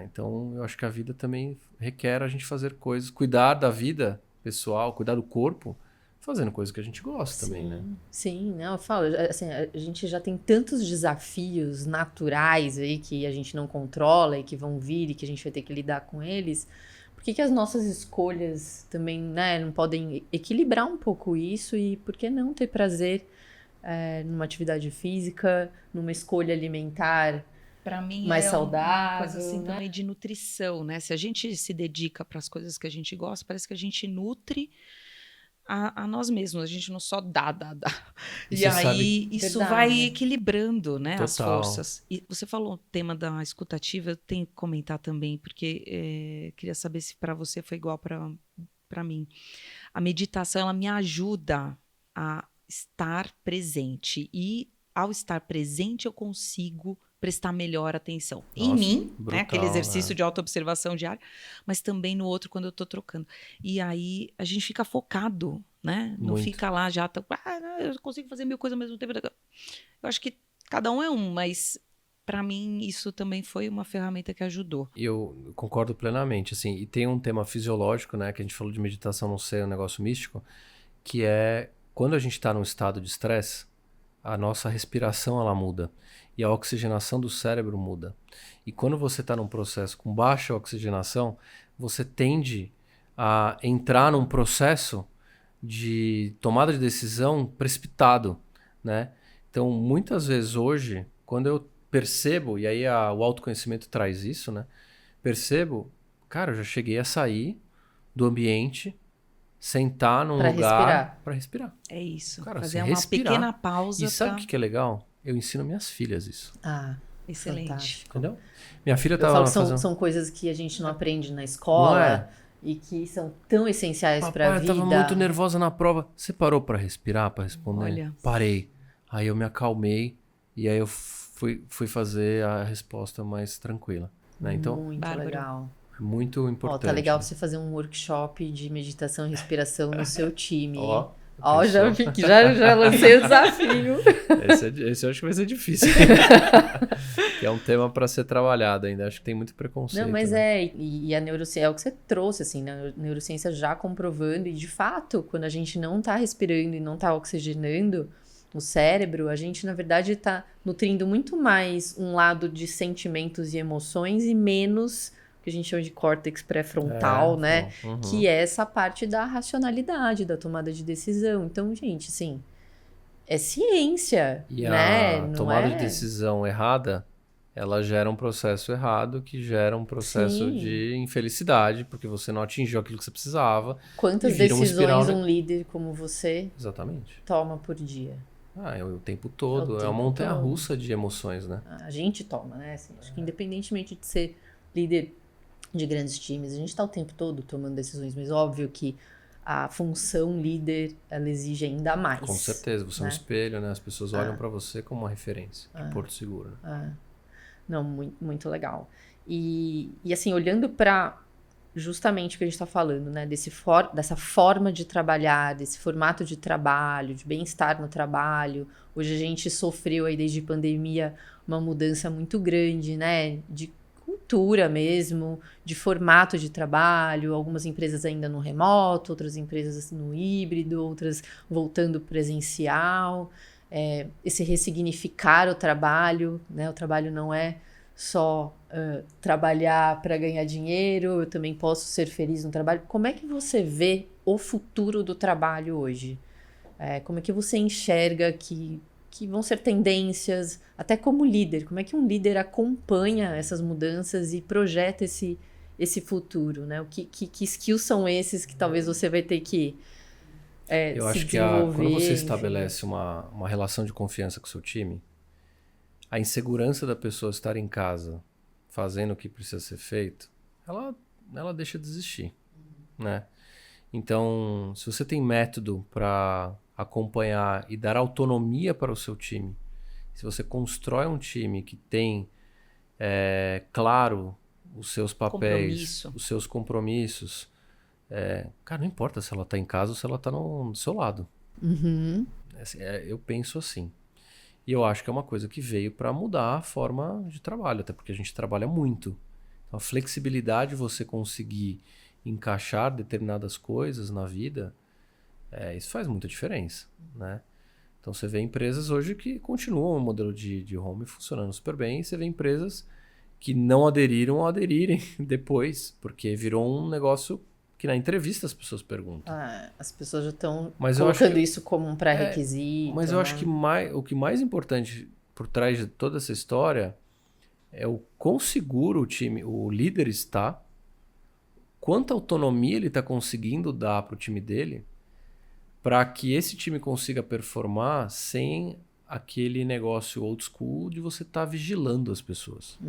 Então, eu acho que a vida também requer a gente fazer coisas, cuidar da vida pessoal, cuidar do corpo, fazendo coisas que a gente gosta também, né? Sim, não, eu falo, assim, a gente já tem tantos desafios naturais aí que a gente não controla e que vão vir e que a gente vai ter que lidar com eles. Por que as nossas escolhas também, né, não podem equilibrar um pouco isso e por que não ter prazer numa atividade física, numa escolha alimentar para mim mais é saudável, uma coisa assim né? também de nutrição, né? Se a gente se dedica para as coisas que a gente gosta, parece que a gente nutre a nós mesmos, a gente não só dá. E aí isso vai equilibrando, né, as forças. E você falou o tema da escutativa, eu tenho que comentar também, porque queria saber se para você foi igual para mim. A meditação, ela me ajuda a estar presente. E ao estar presente, eu consigo prestar melhor atenção. Nossa, em mim, brutal, né? Aquele exercício de autoobservação diária, mas também no outro quando eu tô trocando. E aí a gente fica focado, né? Não fica lá já, eu consigo fazer 1000 coisas ao mesmo tempo. Eu acho que cada um é um, mas para mim isso também foi uma ferramenta que ajudou. Eu concordo plenamente, assim, e tem um tema fisiológico, né, que a gente falou de meditação não ser um negócio místico, que é quando a gente está num estado de estresse, a nossa respiração ela muda e a oxigenação do cérebro muda. E quando você está num processo com baixa oxigenação, você tende a entrar num processo de tomada de decisão precipitado, né? Então, muitas vezes hoje, quando eu percebo, e aí o autoconhecimento traz isso, né? Percebo, cara, eu já cheguei a sair do ambiente, sentar num lugar para respirar. É isso. Cara, fazer uma pequena pausa. E sabe o que é legal? Eu ensino minhas filhas isso. Excelente. Fantástico. Entendeu? Minha filha tava fazendo... São coisas que a gente não aprende na escola e que são tão essenciais para a vida. Eu tava muito nervosa na prova. Você parou para respirar, para responder? Olha. Parei. Aí eu me acalmei e aí eu fui fazer a resposta mais tranquila. Né? Então, muito legal. É muito importante. Tá legal você fazer um workshop de meditação e respiração no seu time. Já lancei o desafio. Esse eu acho que vai ser difícil. É um tema para ser trabalhado ainda. Acho que tem muito preconceito. Não, mas e a neurociência é o que você trouxe, assim, né? A neurociência já comprovando. E de fato, quando a gente não tá respirando e não tá oxigenando o cérebro, a gente, na verdade, tá nutrindo muito mais um lado de sentimentos e emoções e menos que a gente chama de córtex pré-frontal, né? Uhum. Que é essa parte da racionalidade, da tomada de decisão. Então, gente, assim, é ciência, e né? A tomada de decisão errada, ela gera um processo errado, que gera um processo de infelicidade, porque você não atingiu aquilo que você precisava. Quantas decisões um líder como você toma por dia? É o tempo todo. É uma montanha-russa de emoções, né? A gente toma, né? Assim, acho que independentemente de ser líder de grandes times, a gente está o tempo todo tomando decisões, mas óbvio que a função líder, ela exige ainda mais. Com certeza, você é um espelho, né? As pessoas olham para você como uma referência, de Porto Seguro. Né? Não, muito, muito legal. E assim, olhando para justamente o que a gente está falando, né? Dessa forma de trabalhar, desse formato de trabalho, de bem-estar no trabalho. Hoje a gente sofreu aí desde a pandemia uma mudança muito grande, né? De cultura mesmo, de formato de trabalho, algumas empresas ainda no remoto, outras empresas no híbrido, outras voltando presencial, esse ressignificar o trabalho, né? O trabalho não é só trabalhar para ganhar dinheiro, eu também posso ser feliz no trabalho. Como é que você vê o futuro do trabalho hoje? Como é que você enxerga que vão ser tendências, até como líder? Como é que um líder acompanha essas mudanças e projeta esse futuro, né? Que skills são esses que talvez você vai ter que eu acho que quando você estabelece uma relação de confiança com o seu time, a insegurança da pessoa estar em casa fazendo o que precisa ser feito, ela deixa de existir, né? Então, se você tem método para acompanhar e dar autonomia para o seu time, se você constrói um time que tem, claro, os seus papéis, os seus compromissos, cara, não importa se ela está em casa ou se ela está do seu lado. Assim, eu penso assim. E eu acho que é uma coisa que veio para mudar a forma de trabalho, até porque a gente trabalha muito. Então, a flexibilidade de você conseguir encaixar determinadas coisas na vida, isso faz muita diferença, né? Então, você vê empresas hoje que continuam o modelo de home funcionando super bem, e você vê empresas que não aderiram a aderirem depois, porque virou um negócio que na entrevista as pessoas perguntam. As pessoas já estão colocando isso como um pré-requisito. Mas eu acho que o que mais importante por trás de toda essa história é o quão seguro o líder está, quanta autonomia ele está conseguindo dar para o time dele, para que esse time consiga performar sem aquele negócio old school de você estar vigilando as pessoas.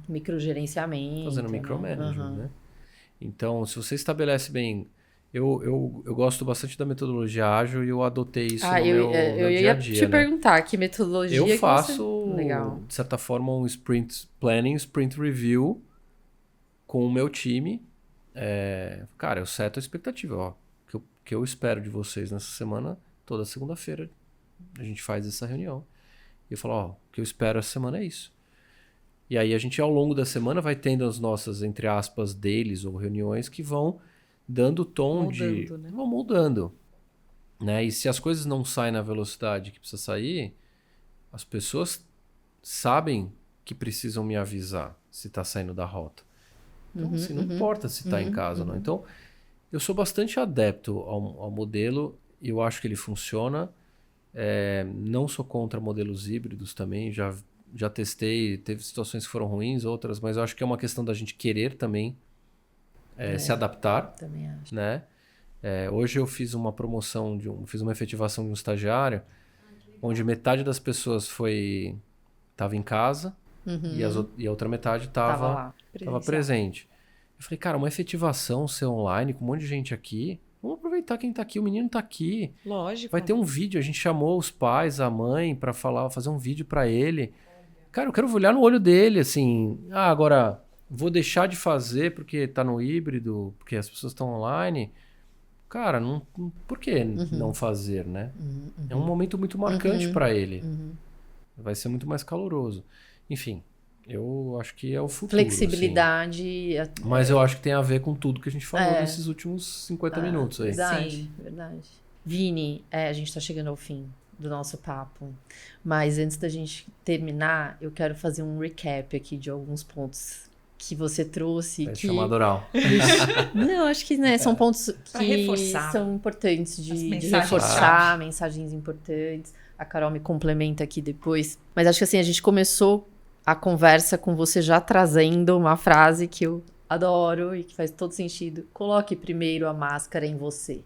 Microgerenciamento. Fazendo micromanagement, né? Então, se você estabelece bem... Eu gosto bastante da metodologia ágil e eu adotei isso no meu dia a dia. Eu ia te perguntar que metodologia eu faço, Legal. de certa forma, um sprint planning, sprint review com o meu time. Cara, eu seto a expectativa. Ó, que eu espero de vocês nessa semana, toda segunda-feira a gente faz essa reunião. E eu falo, ó, o que eu espero essa semana é isso. E aí a gente, ao longo da semana, vai tendo as nossas, entre aspas, dailies ou reuniões que vão dando o tom né? Vão moldando. Né? E se as coisas não saem na velocidade que precisa sair, as pessoas sabem que precisam me avisar se está saindo da rota. Então, assim, não importa se está em casa ou não. Então, eu sou bastante adepto ao modelo e eu acho que ele funciona. Não sou contra modelos híbridos também, já testei, teve situações que foram ruins, outras, mas eu acho que é uma questão da gente querer também se adaptar. Também acho. Né? Hoje eu fiz uma promoção, fiz uma efetivação de um estagiário, onde metade das pessoas estava em casa e a outra metade estava presente. Eu falei, cara, uma efetivação ser online com um monte de gente aqui, vamos aproveitar quem está aqui, o menino está aqui. Lógico. Vai ter um vídeo, a gente chamou os pais, a mãe, para fazer um vídeo para ele. Cara, eu quero olhar no olho dele, assim, agora vou deixar de fazer porque tá no híbrido, porque as pessoas estão online. Cara, por que não fazer, né? É um momento muito marcante para ele. Vai ser muito mais caloroso. Enfim, eu acho que é o futuro. Flexibilidade. Assim. Mas eu acho que tem a ver com tudo que a gente falou nesses últimos 50 minutos aí. Verdade, verdade. Vini, a gente tá chegando ao fim do nosso papo. Mas antes da gente terminar, eu quero fazer um recap aqui de alguns pontos que você trouxe. Chamado oral. Não, acho que são pontos que são importantes de reforçar, mensagens importantes. A Carol me complementa aqui depois. Mas acho que assim, a gente começou a conversa com você já trazendo uma frase que eu adoro e que faz todo sentido. Coloque primeiro a máscara em você.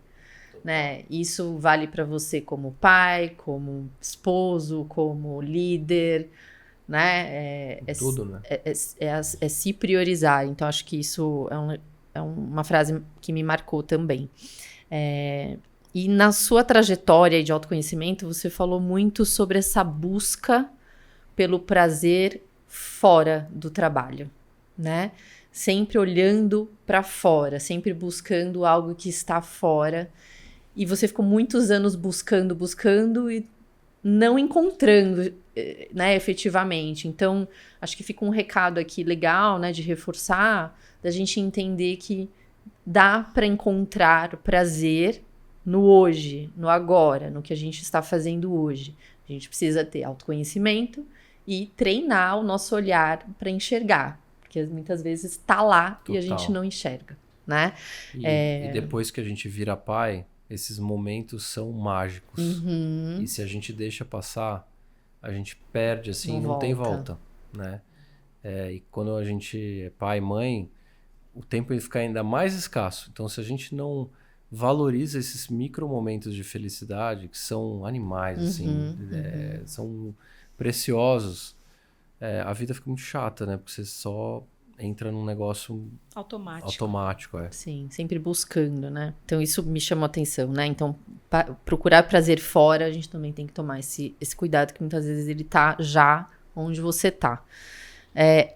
Né? Isso vale para você como pai, como esposo, como líder, né? Tudo, né? É se priorizar. Então, acho que isso é uma frase que me marcou também. E na sua trajetória de autoconhecimento, você falou muito sobre essa busca pelo prazer fora do trabalho, né? Sempre olhando para fora, sempre buscando algo que está fora. E você ficou muitos anos buscando e não encontrando, né, efetivamente. Então, acho que fica um recado aqui legal, né, de reforçar, da gente entender que dá para encontrar prazer no hoje, no agora, no que a gente está fazendo hoje. A gente precisa ter autoconhecimento e treinar o nosso olhar para enxergar, porque muitas vezes está lá. Total. E a gente não enxerga, né? E depois que a gente vira pai, esses momentos são mágicos. E se a gente deixa passar, a gente perde, assim, não tem volta, né? E quando a gente é pai e mãe, o tempo fica ainda mais escasso. Então, se a gente não valoriza esses micro momentos de felicidade, que são animais, assim, são preciosos, a vida fica muito chata, né? Porque você só entra num negócio automático. Sim, sempre buscando, né? Então isso me chamou a atenção, né? Então procurar prazer fora, a gente também tem que tomar esse cuidado, que muitas vezes ele tá já onde você tá.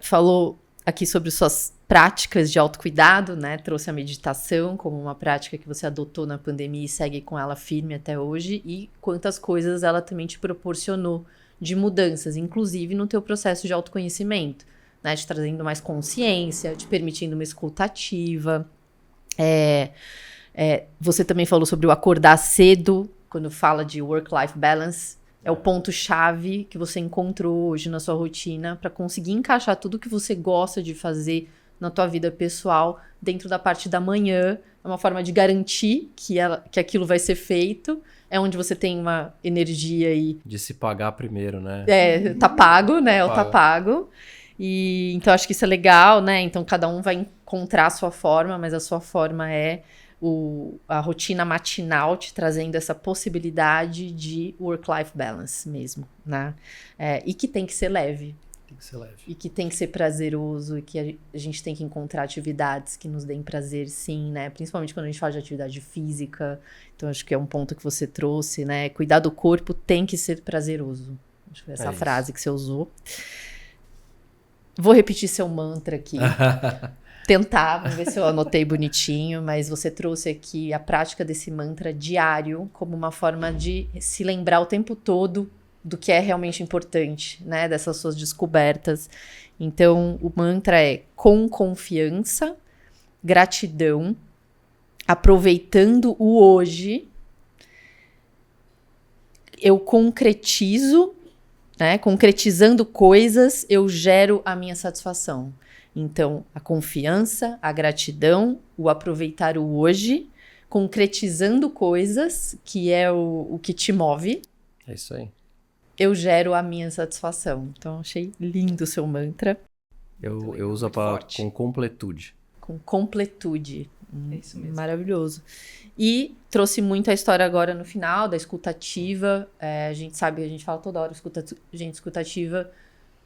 Falou aqui sobre suas práticas de autocuidado, né? Trouxe a meditação como uma prática que você adotou na pandemia e segue com ela firme até hoje, e quantas coisas ela também te proporcionou de mudanças, inclusive no teu processo de autoconhecimento, né? Te trazendo mais consciência, te permitindo uma escuta ativa. Você também falou sobre o acordar cedo, quando fala de work-life balance. É o ponto-chave que você encontrou hoje na sua rotina para conseguir encaixar tudo que você gosta de fazer na tua vida pessoal dentro da parte da manhã. É uma forma de garantir que aquilo vai ser feito. É onde você tem uma energia aí. De se pagar primeiro, né? Tá pago, né? Tá pago. E então acho que isso é legal, né? Então cada um vai encontrar a sua forma, mas a sua forma é a rotina matinal te trazendo essa possibilidade de work-life balance mesmo, né? E que tem que ser leve. Tem que ser leve. E que tem que ser prazeroso, e que a gente tem que encontrar atividades que nos deem prazer, sim, né? Principalmente quando a gente fala de atividade física. Então acho que é um ponto que você trouxe, né? Cuidar do corpo tem que ser prazeroso. Acho que foi essa frase que você usou. Vou repetir seu mantra aqui. Tentar, vamos ver se eu anotei bonitinho, mas você trouxe aqui a prática desse mantra diário como uma forma de se lembrar o tempo todo do que é realmente importante, né? Dessas suas descobertas. Então, o mantra é com confiança, gratidão, aproveitando o hoje, eu concretizo, né? Concretizando coisas, eu gero a minha satisfação. Então, a confiança, a gratidão, o aproveitar o hoje, concretizando coisas, que é o que te move. É isso aí. Eu gero a minha satisfação. Então, achei lindo o seu mantra. Eu uso a palavra com completude. Com completude. É isso mesmo. Maravilhoso. E trouxe muito a história agora no final, da escutativa. A gente sabe, a gente fala toda hora, escutativa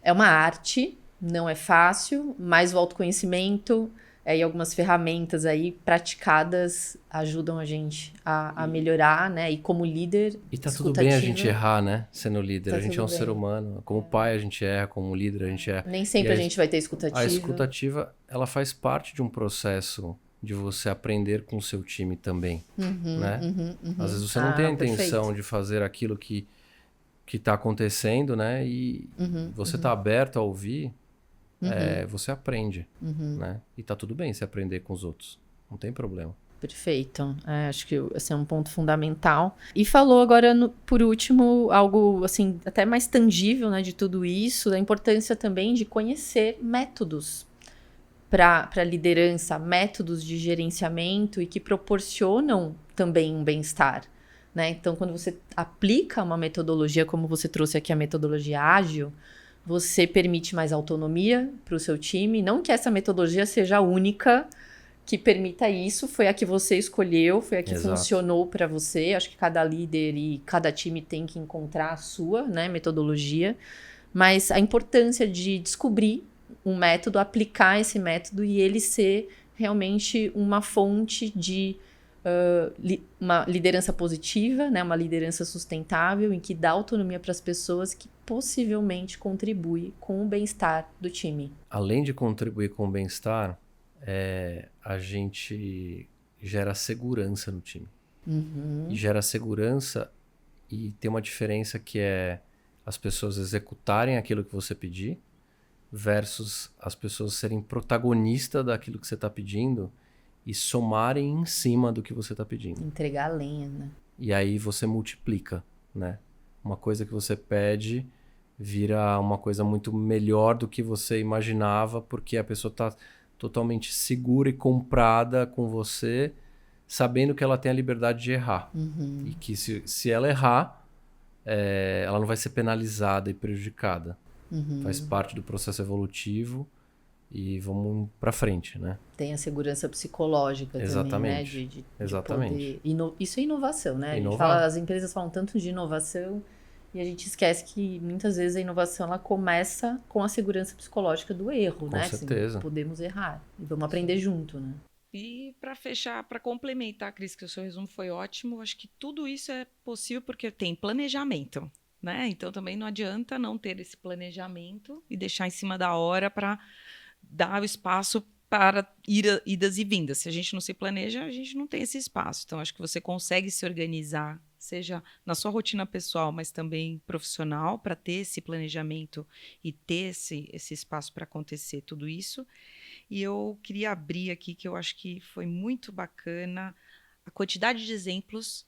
é uma arte. Não é fácil, mas o autoconhecimento e algumas ferramentas aí praticadas ajudam a gente a melhorar, né? E como líder, e tá tudo bem a gente errar, né? Sendo líder. A gente é um ser humano. Como pai a gente erra, como líder a gente erra. Nem sempre a gente vai ter escutativa. A escutativa, ela faz parte de um processo de você aprender com o seu time também, né? Às vezes você não tem a intenção de fazer aquilo que tá acontecendo, né? E você tá aberto a ouvir. Você aprende, né? E tá tudo bem se aprender com os outros. Não tem problema. Perfeito. Acho que esse é um ponto fundamental. E falou agora, por último, algo assim, até mais tangível, né, de tudo isso, da importância também de conhecer métodos para liderança, métodos de gerenciamento e que proporcionam também um bem-estar, né? Então, quando você aplica uma metodologia, como você trouxe aqui a metodologia ágil, você permite mais autonomia para o seu time. Não que essa metodologia seja a única que permita isso, foi a que você escolheu, foi a que funcionou para você. Acho que cada líder e cada time tem que encontrar a sua, né, metodologia. Mas a importância de descobrir um método, aplicar esse método e ele ser realmente uma fonte de uma liderança positiva, né? Uma liderança sustentável, em que dá autonomia para as pessoas, que possivelmente contribui com o bem-estar do time. Além de contribuir com o bem-estar, a gente gera segurança no time. E gera segurança e tem uma diferença que é as pessoas executarem aquilo que você pedir versus as pessoas serem protagonistas daquilo que você está pedindo e somarem em cima do que você está pedindo. Entregar a lenha, né? E aí você multiplica, né? Uma coisa que você pede vira uma coisa muito melhor do que você imaginava, porque a pessoa está totalmente segura e comprada com você, sabendo que ela tem a liberdade de errar. E que se ela errar, ela não vai ser penalizada e prejudicada. Faz parte do processo evolutivo. E vamos pra frente, né? Tem a segurança psicológica também, né? De Exatamente. Poder... Isso é inovação, né? As empresas falam tanto de inovação E a gente esquece que muitas vezes a inovação ela começa com a segurança psicológica do erro, né? Com certeza. Assim, podemos errar e vamos aprender junto, né? E para fechar, para complementar, Cris, que o seu resumo foi ótimo, acho que tudo isso é possível porque tem planejamento, né? Então também não adianta não ter esse planejamento e deixar em cima da hora para dar o espaço para idas e vindas. Se a gente não se planeja, a gente não tem esse espaço. Então acho que você consegue se organizar, seja na sua rotina pessoal, mas também profissional, para ter esse planejamento e ter esse espaço para acontecer tudo isso. E eu queria abrir aqui, que eu acho que foi muito bacana, a quantidade de exemplos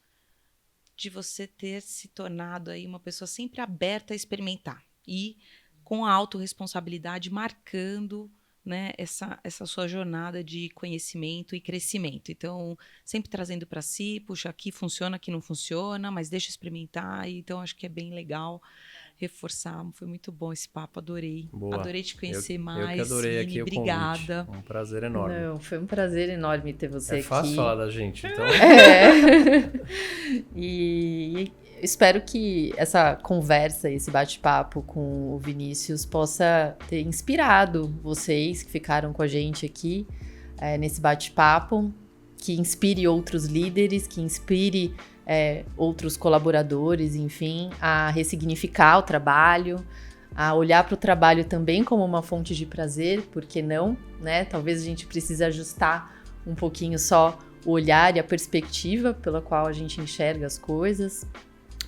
de você ter se tornado aí uma pessoa sempre aberta a experimentar e com a autorresponsabilidade marcando, né, essa sua jornada de conhecimento e crescimento. Então, sempre trazendo para si, puxa, aqui funciona, aqui não funciona, mas deixa eu experimentar. Então, acho que é bem legal reforçar. Foi muito bom esse papo, adorei. Boa. Adorei te conhecer mais. Eu que adorei Vini, aqui o obrigada. convite. Um prazer enorme. Não, foi um prazer enorme ter você aqui. É fácil falar da gente, então. E espero que essa conversa, esse bate-papo com o Vinícius possa ter inspirado vocês que ficaram com a gente aqui nesse bate-papo, que inspire outros líderes, que inspire outros colaboradores, enfim, a ressignificar o trabalho, a olhar para o trabalho também como uma fonte de prazer, por que não, né? Talvez a gente precise ajustar um pouquinho só o olhar e a perspectiva pela qual a gente enxerga as coisas,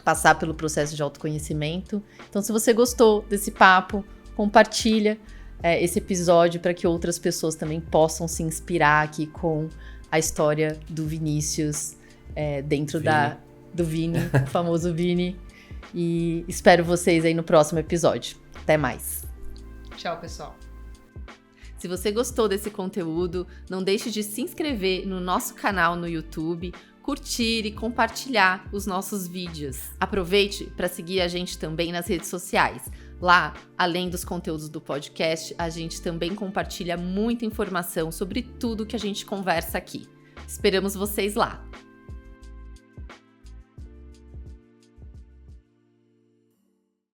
passar pelo processo de autoconhecimento. Então, se você gostou desse papo, compartilha esse episódio para que outras pessoas também possam se inspirar aqui com a história do Vinícius dentro do Vini, o famoso Vini. E espero vocês aí no próximo episódio. Até mais. Tchau, pessoal. Se você gostou desse conteúdo, não deixe de se inscrever no nosso canal no YouTube, curtir e compartilhar os nossos vídeos. Aproveite para seguir a gente também nas redes sociais. Lá, além dos conteúdos do podcast, a gente também compartilha muita informação sobre tudo que a gente conversa aqui. Esperamos vocês lá!